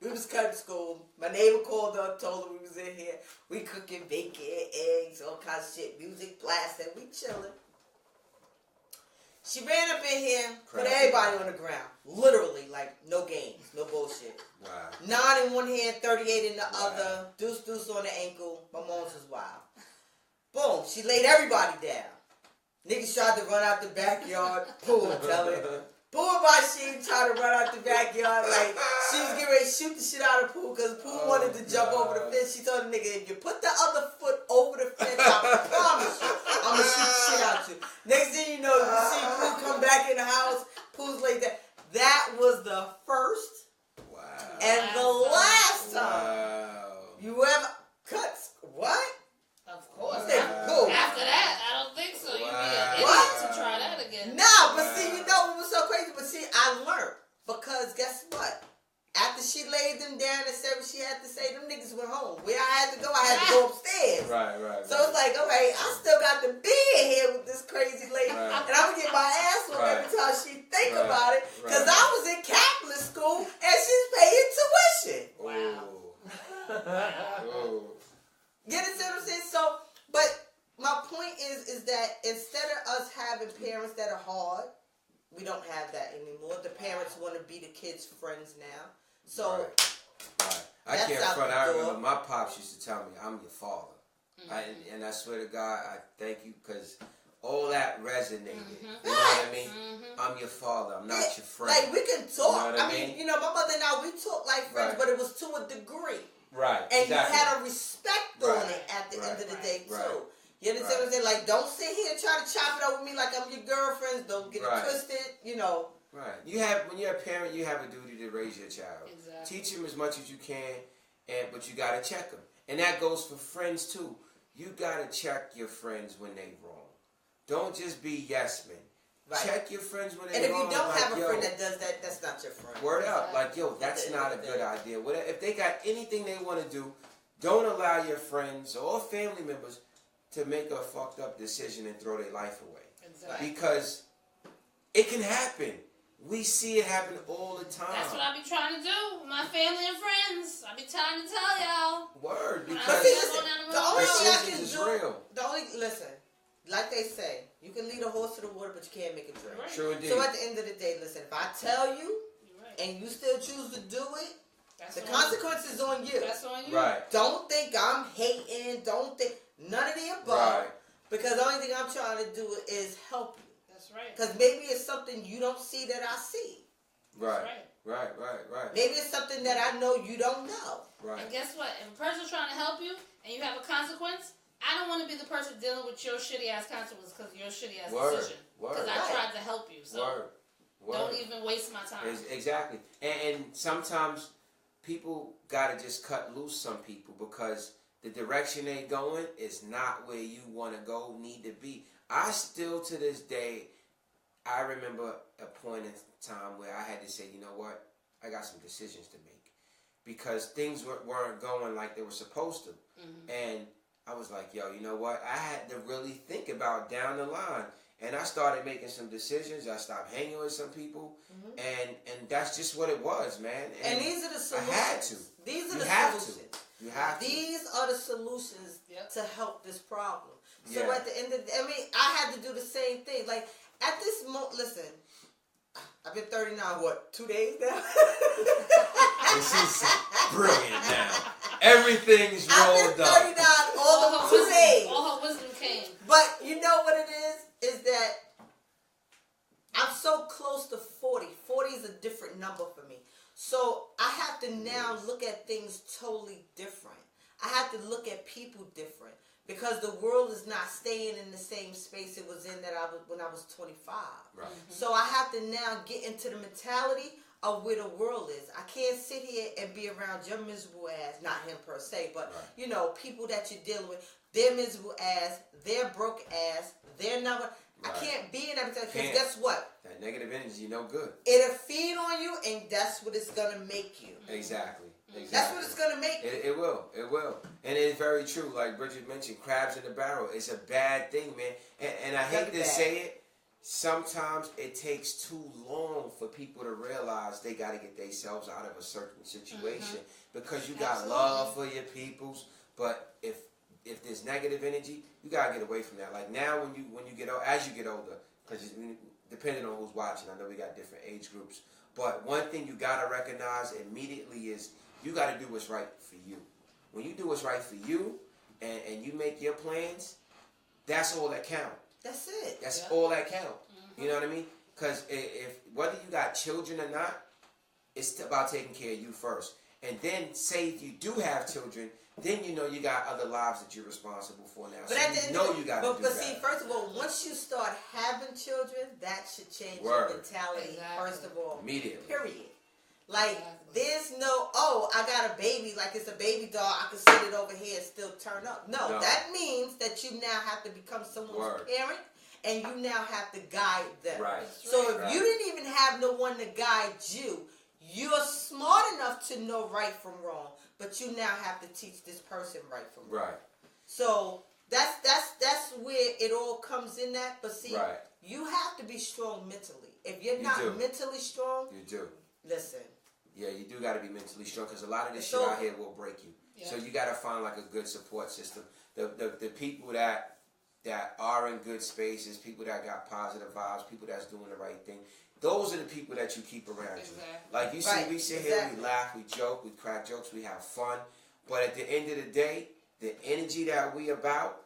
We was cutting school. My neighbor called up, told her we was in here. We cooking bacon, eggs, all kinds of shit, music blasting. We chilling. She ran up in here, put everybody on the ground. Literally, like, no games, no bullshit. Wow. 9 in one hand, 38 in the other. Deuce on the ankle. My mom's was wild. Boom. She laid everybody down. Niggas tried to run out the backyard. Boom, tell her. Pool by she tried to run out the backyard like she was getting ready to shoot the shit out of Pooh because Pooh wanted to jump over the fence. She told the nigga, if you put the other foot over the fence, I promise you, I'm going to shoot the shit out you. Next thing you know, you see Pooh come back in the house. Pooh's like that. That was the first and the last time you ever cut. What? Of course. Wow. After that, I don't think so. You'd be an idiot to try that again. No, but see, you know what was so crazy? But see, I learned. Because guess what? After she laid them down and said what she had to say, them niggas went home. Where I had to go upstairs. Right. So it's like, okay, I still got the bed here with this crazy lady. And I'm going to get my ass whooped every time she think about it. Because I was in Catholic school and she's paying tuition. Wow. You understand what I'm saying? So, but my point is that instead of us having parents that are hard, we don't have that anymore. The parents want to be the kids' friends now. So, I can't front. I remember my pops used to tell me, I'm your father. And I swear to God, I thank you because all that resonated. You know what I mean? I'm your father. I'm not your friend. Like, we can talk. You know what I mean? You know, my mother and I, we talk like friends, but it was to a degree. Right. And you had a respect on it at the end of the day, too. You understand what I'm saying? Like, don't sit here and try to chop it up with me like I'm your girlfriend. Don't get it twisted, you know. Right. When you're a parent, you have a duty to raise your child. Exactly. Teach him as much as you can, but you got to check them. And that goes for friends, too. You got to check your friends when they wrong. Don't just be yes men. Right. Check your friends when they wrong. And if you don't have a friend that does that, that's not your friend. Word up. Like, yo, that's not a good idea. If they got anything they want to do, don't allow your friends or family members to make a fucked up decision and throw their life away. Exactly. Because it can happen. We see it happen all the time. That's what I be trying to do with my family and friends. I be trying to tell y'all. Word. Because the only thing I can do, listen, like they say, you can lead a horse to the water, but you can't make it drink. Right. Sure indeed. So at the end of the day, listen, if I tell you and you still choose to do it, the consequence is on you. That's on you. Right. Don't think I'm hating. Don't think none of the above. Right. Because the only thing I'm trying to do is help you. That's right. Because maybe it's something you don't see that I see. Right. Maybe it's something that I know you don't know. Right. And guess what? If a person's trying to help you and you have a consequence, I don't want to be the person dealing with your shitty ass consequence because of your shitty ass decision. Because I tried to help you. So don't even waste my time. Exactly. And sometimes people got to just cut loose some people because the direction they going is not where you want to go, need to be. I still, to this day, I remember a point in time where I had to say, you know what? I got some decisions to make. Because things weren't going like they were supposed to. And I was like, yo, you know what? I had to really think about down the line. And I started making some decisions. I stopped hanging with some people. And that's just what it was, man. And these are the solutions. I had to. These are the solutions. You have to. These are the solutions to help this problem. So at the end of the day, I mean, I had to do the same thing. Like, at this moment, listen, I've been 39, 2 days now? This is brilliant now. Everything's rolled up. I've been 39 all of 2 days. All her wisdom came. But you know what it is? Is that I'm so close to 40. 40 is a different number for me. So I have to now look at things totally different. I have to look at people different because the world is not staying in the same space it was in when I was 25. Right. So I have to now get into the mentality of where the world is. I can't sit here and be around your miserable ass, not him per se, but you know, people that you're dealing with, their miserable ass, their broke ass, their number. I can't be in that because guess what? That negative energy, no good. It'll feed on you, and that's what it's gonna make you. Exactly. That's what it's gonna make you. It will. It will. And it's very true. Like Bridget mentioned, crabs in the barrel. It's a bad thing, man. And I hate to say it. Sometimes it takes too long for people to realize they got to get themselves out of a certain situation because you got love for your peoples. But if there's negative energy, you gotta get away from that. Like now, when you get as you get older, because depending on who's watching, I know we got different age groups. But one thing you gotta recognize immediately is you gotta do what's right for you. When you do what's right for you, and you make your plans, that's all that counts. That's it. That's all that count. You know what I mean? Because if whether you got children or not, it's about taking care of you first. And then say if you do have children, then you know you got other lives that you're responsible for now. But so you know you got to do that. But see, first of all, once you start having children, that should change your mentality. First of all, immediately. Period. Like there's no, I got a baby, like it's a baby doll, I can sit it over here and still turn up. No, that means that you now have to become someone's parent, and you now have to guide them. Right. So if you didn't even have no one to guide you, you're smart enough to know right from wrong, but you now have to teach this person right from wrong. Right. So that's where it all comes in that. But see, you have to be strong mentally. If you're not mentally strong, you do. Listen. Yeah, you do got to be mentally strong because a lot of this shit out here will break you. Yeah. So you got to find like a good support system. The people that are in good spaces, people that got positive vibes, people that's doing the right thing. Those are the people that you keep around you. Like you see, we sit here, we laugh, we joke, we crack jokes, we have fun. But at the end of the day, the energy that we about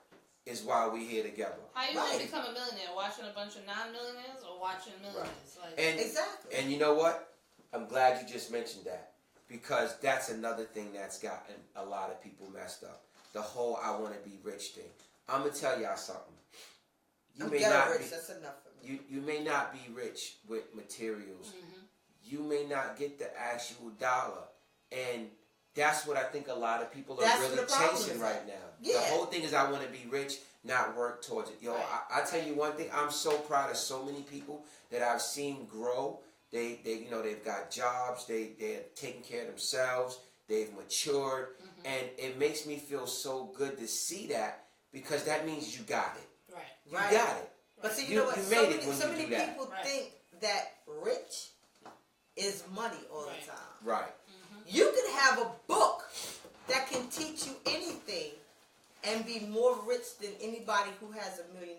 is why we here together. How you gonna become a millionaire? Watching a bunch of non-millionaires or watching millionaires? Like, and you know what? I'm glad you just mentioned that because that's another thing that's gotten a lot of people messed up. The whole I want to be rich thing. I'm gonna tell y'all something. You may not rich. Be, that's enough for me. You may not be rich with materials. You may not get the actual dollar, and that's what I think a lot of people are really chasing right now. Yeah. The whole thing is I want to be rich, not work towards it. Yo, I tell you one thing. I'm so proud of so many people that I've seen grow. They've got jobs. They're taking care of themselves. They've matured, and it makes me feel so good to see that because that means you got it. Right. You got it. But see, you know what? So many people think that rich is money all the time. Right. You can have a book that can teach you anything and be more rich than anybody who has $1 million.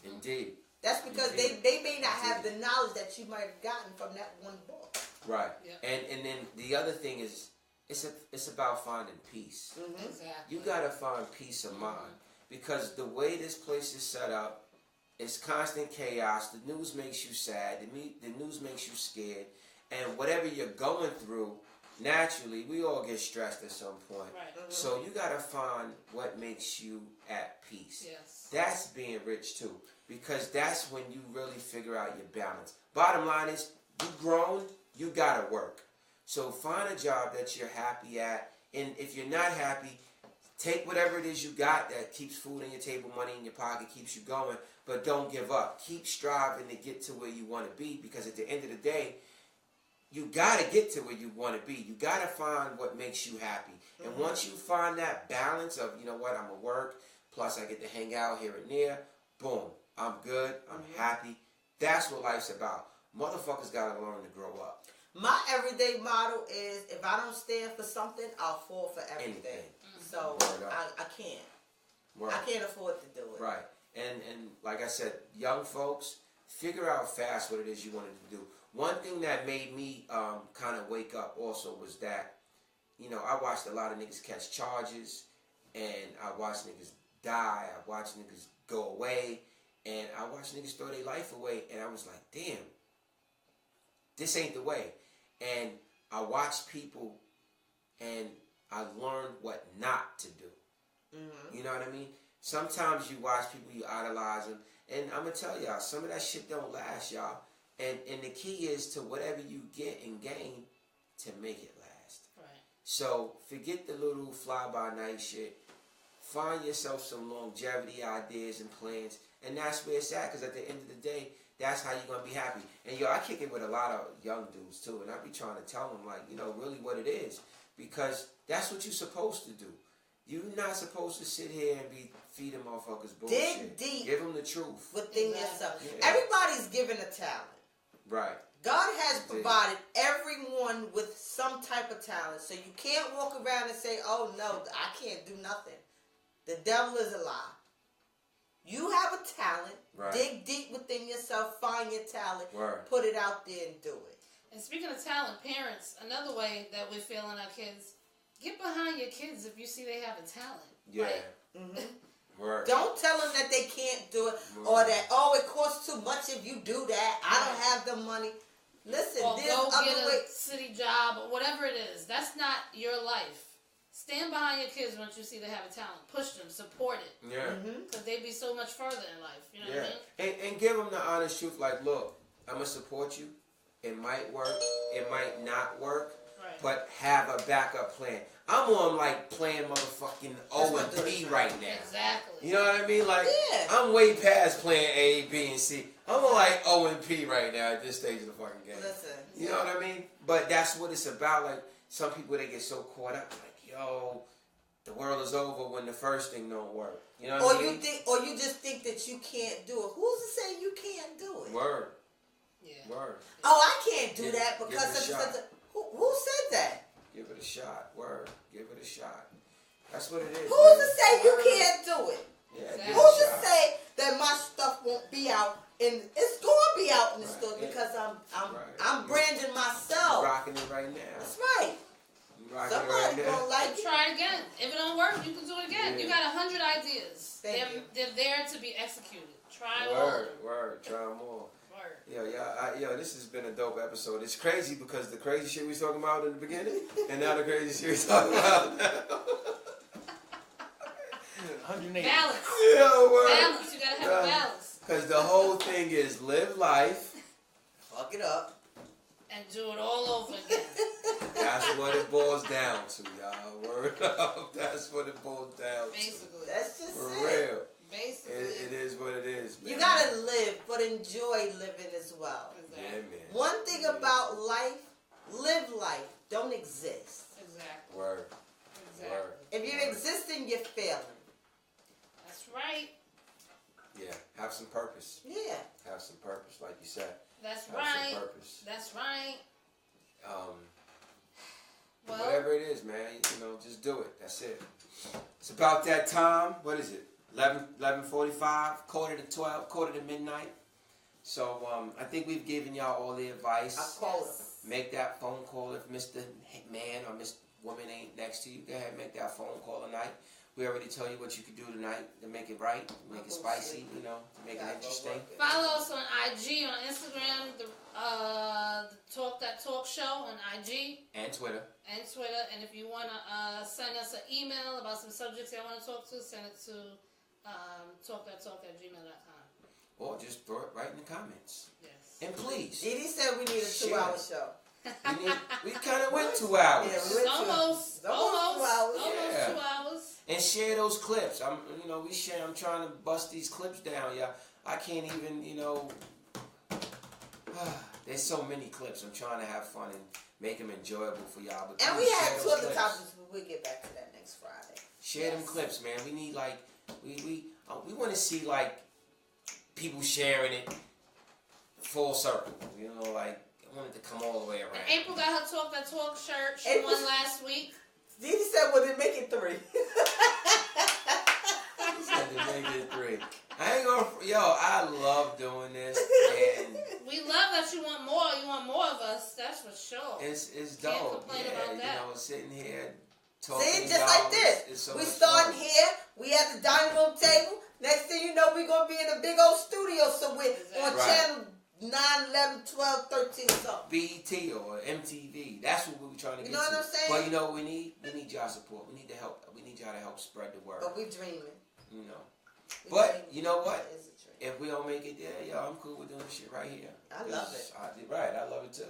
Indeed. That's because they may not have the knowledge that you might have gotten from that one book. Right. Yep. And then the other thing is it's about finding peace. Exactly. You gotta find peace of mind because the way this place is set up, it's constant chaos. The news makes you sad. The news makes you scared, and whatever you're going through, naturally we all get stressed at some point. Right. So you gotta find what makes you at peace. Yes. That's being rich too. Because that's when you really figure out your balance. Bottom line is, you grown, you gotta work. So find a job that you're happy at, and if you're not happy, take whatever it is you got that keeps food on your table, money in your pocket, keeps you going, but don't give up. Keep striving to get to where you want to be, because at the end of the day, you gotta get to where you want to be. You gotta find what makes you happy. And once you find that balance of, you know what, I'm gonna work, plus I get to hang out here and there, boom. I'm good. I'm happy. That's what life's about. Motherfuckers gotta learn to grow up. My everyday motto is, if I don't stand for something, I'll fall for everything. So I can't. I can't afford to do it. Right. And like I said, young folks, figure out fast what it is you wanted to do. One thing that made me kind of wake up also was that, you know, I watched a lot of niggas catch charges, and I watched niggas die. I watched niggas go away. And I watched niggas throw their life away, and I was like, damn, this ain't the way. And I watched people, and I learned what not to do. You know what I mean? Sometimes you watch people, you idolize them, and I'm going to tell y'all, some of that shit don't last, y'all. And the key is to whatever you get and gain, to make it last. Right. So forget the little fly-by-night shit. Find yourself some longevity ideas and plans, and that's where it's at, because at the end of the day, that's how you're going to be happy. And yo, I kick it with a lot of young dudes too, and I be trying to tell them, like, you know, really what it is, because that's what you're supposed to do. You're not supposed to sit here and be feeding motherfuckers bullshit. Dig deep. Give them the truth. Within yourself. Yeah. Everybody's given a talent. Right. God has provided everyone with some type of talent. So you can't walk around and say, oh no, I can't do nothing. The devil is a lie. You have a talent. Right. Dig deep within yourself. Find your talent. Word. Put it out there and do it. And speaking of talent, parents, another way that we're failing our kids, get behind your kids if you see they have a talent. Yeah. Right? Word. Don't tell them that they can't do it, or that, oh, it costs too much if you do that. I don't have the money. Listen, Or there's go get other a ways. city job or whatever it is. That's not your life. Stand behind your kids once you see they have a talent. Push them, support it. Yeah. Because they be so much further in life. You know what I mean? And give them the honest truth. Like, look, I'm going to support you. It might work. It might not work. Right. But have a backup plan. I'm on, like, playing motherfucking O and P right now. Exactly. You know what I mean? Like, Yeah. I'm way past playing A, B, and C. I'm on, like, O and P right now at this stage of the fucking game. Listen. You know what I mean? But that's what it's about. Like, some people, they get so caught up. Like, yo, the world is over when the first thing don't work. You know what I mean? Or you just think that you can't do it. Who's to say you can't do it? Word. Yeah. Word. Oh, I can't do Give- that give because it a shot. who said that? Give it a shot. Word. Give it a shot. That's what it is. Who's man. to say you can't do it? Yeah, give Exactly. it Who's a to shot. say that my stuff won't be out and it's gonna be out in the Right. store because Right. I'm branding myself. You're rocking it right now. That's right. You're rocking it Somebody right now. gonna like And it. try it again. If it don't work, you can do it again. Yeah. You got 100 ideas. Thank you. They're there to be executed. Try all of them. Word. Try more. Word. Yo, this has been a dope episode. It's crazy because the crazy shit we was talking about in the beginning, and now the crazy shit we talking about now. 180. Balance. Yo, word. Balance. You gotta have a balance. Because the whole thing is live life. Fuck it up. And do it all over again. That's what it boils down to, y'all. Word up. That's what it boils down to. Basically. That's just For it. real. Basically. It is what it is, man. You gotta live, but enjoy living as well. Yeah, Exactly. man. One thing about life, live life. Don't exist. Exactly. Word. Exactly. Word. If you're existing, you're failing. That's right. Yeah. Have some purpose. Yeah. Have some purpose, like you said. That's Have right. some purpose. That's right. Well, Whatever it is, man, you know, just do it. That's it. It's about that time. What is it? 11:45, quarter to 12, quarter to midnight. So I think we've given y'all all the advice. I call it. Make that phone call if Mr. Man or Miss Woman ain't next to you. Go ahead and make that phone call tonight. We already tell you what you can do tonight to make it right, make it spicy, you know, to make it interesting. follow us on IG, on Instagram, the TalkDatTalk show on IG And Twitter. and Twitter. And if you want to send us an email about some subjects you want to talk to, send it to talkdattalk@gmail.com. Or just throw it right in the comments. Yes. And please. Didi said we need a Share. 2-hour show. We kind of went 2 hours. Yeah, we It's went almost 2 hours. Yeah. 2 hours. And share those clips. I'm trying to bust these clips down, yeah. I can't even, there's so many clips. I'm trying to have fun and make them enjoyable for y'all. But And please we share had those 2 other clips. topics, but we'll get back to that next Friday. Share them clips, man. We need we want to see people sharing it full circle. I want it to come all the way around. And April got her Talk That Talk shirt. She April- won last week. Didi said, well, then make it 3. He said to make it 3. I ain't gonna. I love doing this, and We love that you want more. You want more of us. That's for sure. it's Can't dope. complain about that. Sitting here talking. See, to just y'all, like this. it's so We much starting fun. here. We at the dining room table. Next thing you know, we going to be in a big old studio. radio somewhere on channel 9, 11, 12, 13 or something. BET or MTV. That's what we were trying to get to. You know what I'm saying? But you know what we need? We need y'all support. We need to help. We need y'all to help spread the word. But we dreaming. You know. But you know what? If we don't make it there, I'm cool with doing this shit right here. I love it. I love it too.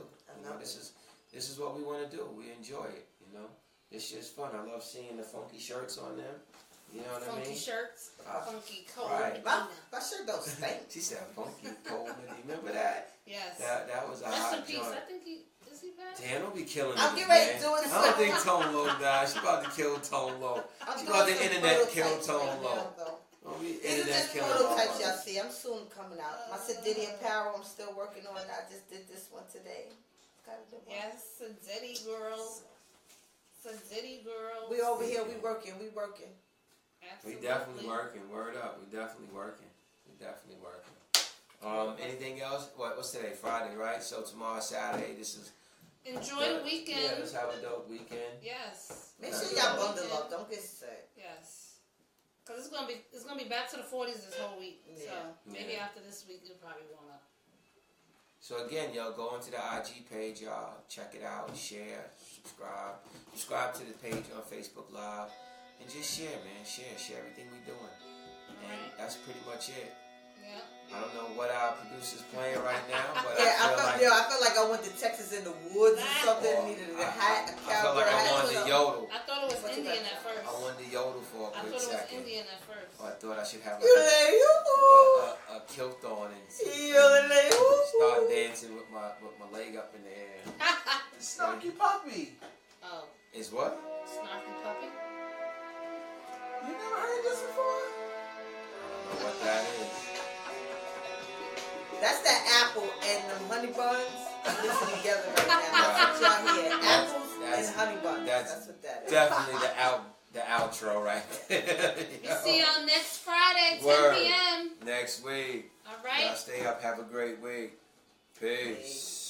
This is what we want to do. We enjoy it. You know, this shit's fun. I love seeing the funky shirts on them. You know what I mean? Funky shirts, funky cold. Right. My shirt don't stink. She said funky cold. Remember that? Yes. That was a Rest hot in peace. joint. I think is he back? Dan don't be killing I'm niggas, getting ready man. to do it. I don't think Tone Low died. She about to kill Tone Low. She about the internet kill Tone Low. These are just prototypes y'all see. I'm soon coming out. My Sadiddy apparel, I'm still working on it. I just did this one today. Yes, Sadiddy girls. Sadiddy girls. We over here, we working. Absolutely. We definitely working. Word up. We definitely working. Anything else? What's today? Friday, right? So tomorrow, Saturday. This is. Enjoy the weekend. Yeah, let's have a dope weekend. Yes. Make sure y'all bundle up. Don't get sick. Yes. Cause it's gonna be back to the 40s this whole week. So maybe after this week it'll probably warm up. So again, y'all go onto the IG page, y'all check it out, share, subscribe to the page on Facebook Live, and just share, man, share everything we doing, and that's pretty much it. Yeah. I don't know what our producer's playing right now, but I felt like I went to Texas in the woods or something. Needed a hat, a cowboy hat. I felt like I wanted to yodel. I thought it was Indian at first. I wanted to yodel for a quick second. I thought it was Indian at first. I thought I should have a kilt on and start dancing with my leg up in the air. Snarky Puppy. Oh. Is what? Snarky Puppy. You never heard this before? I don't know what that is. That's that apple and the honey buns listen together right now. That's what y'all hear. Apples and honey buns. That's what that is. Definitely the outro right there. We see y'all next Friday, 10 p.m. Next week. All right. Y'all stay up. Have a great week. Peace.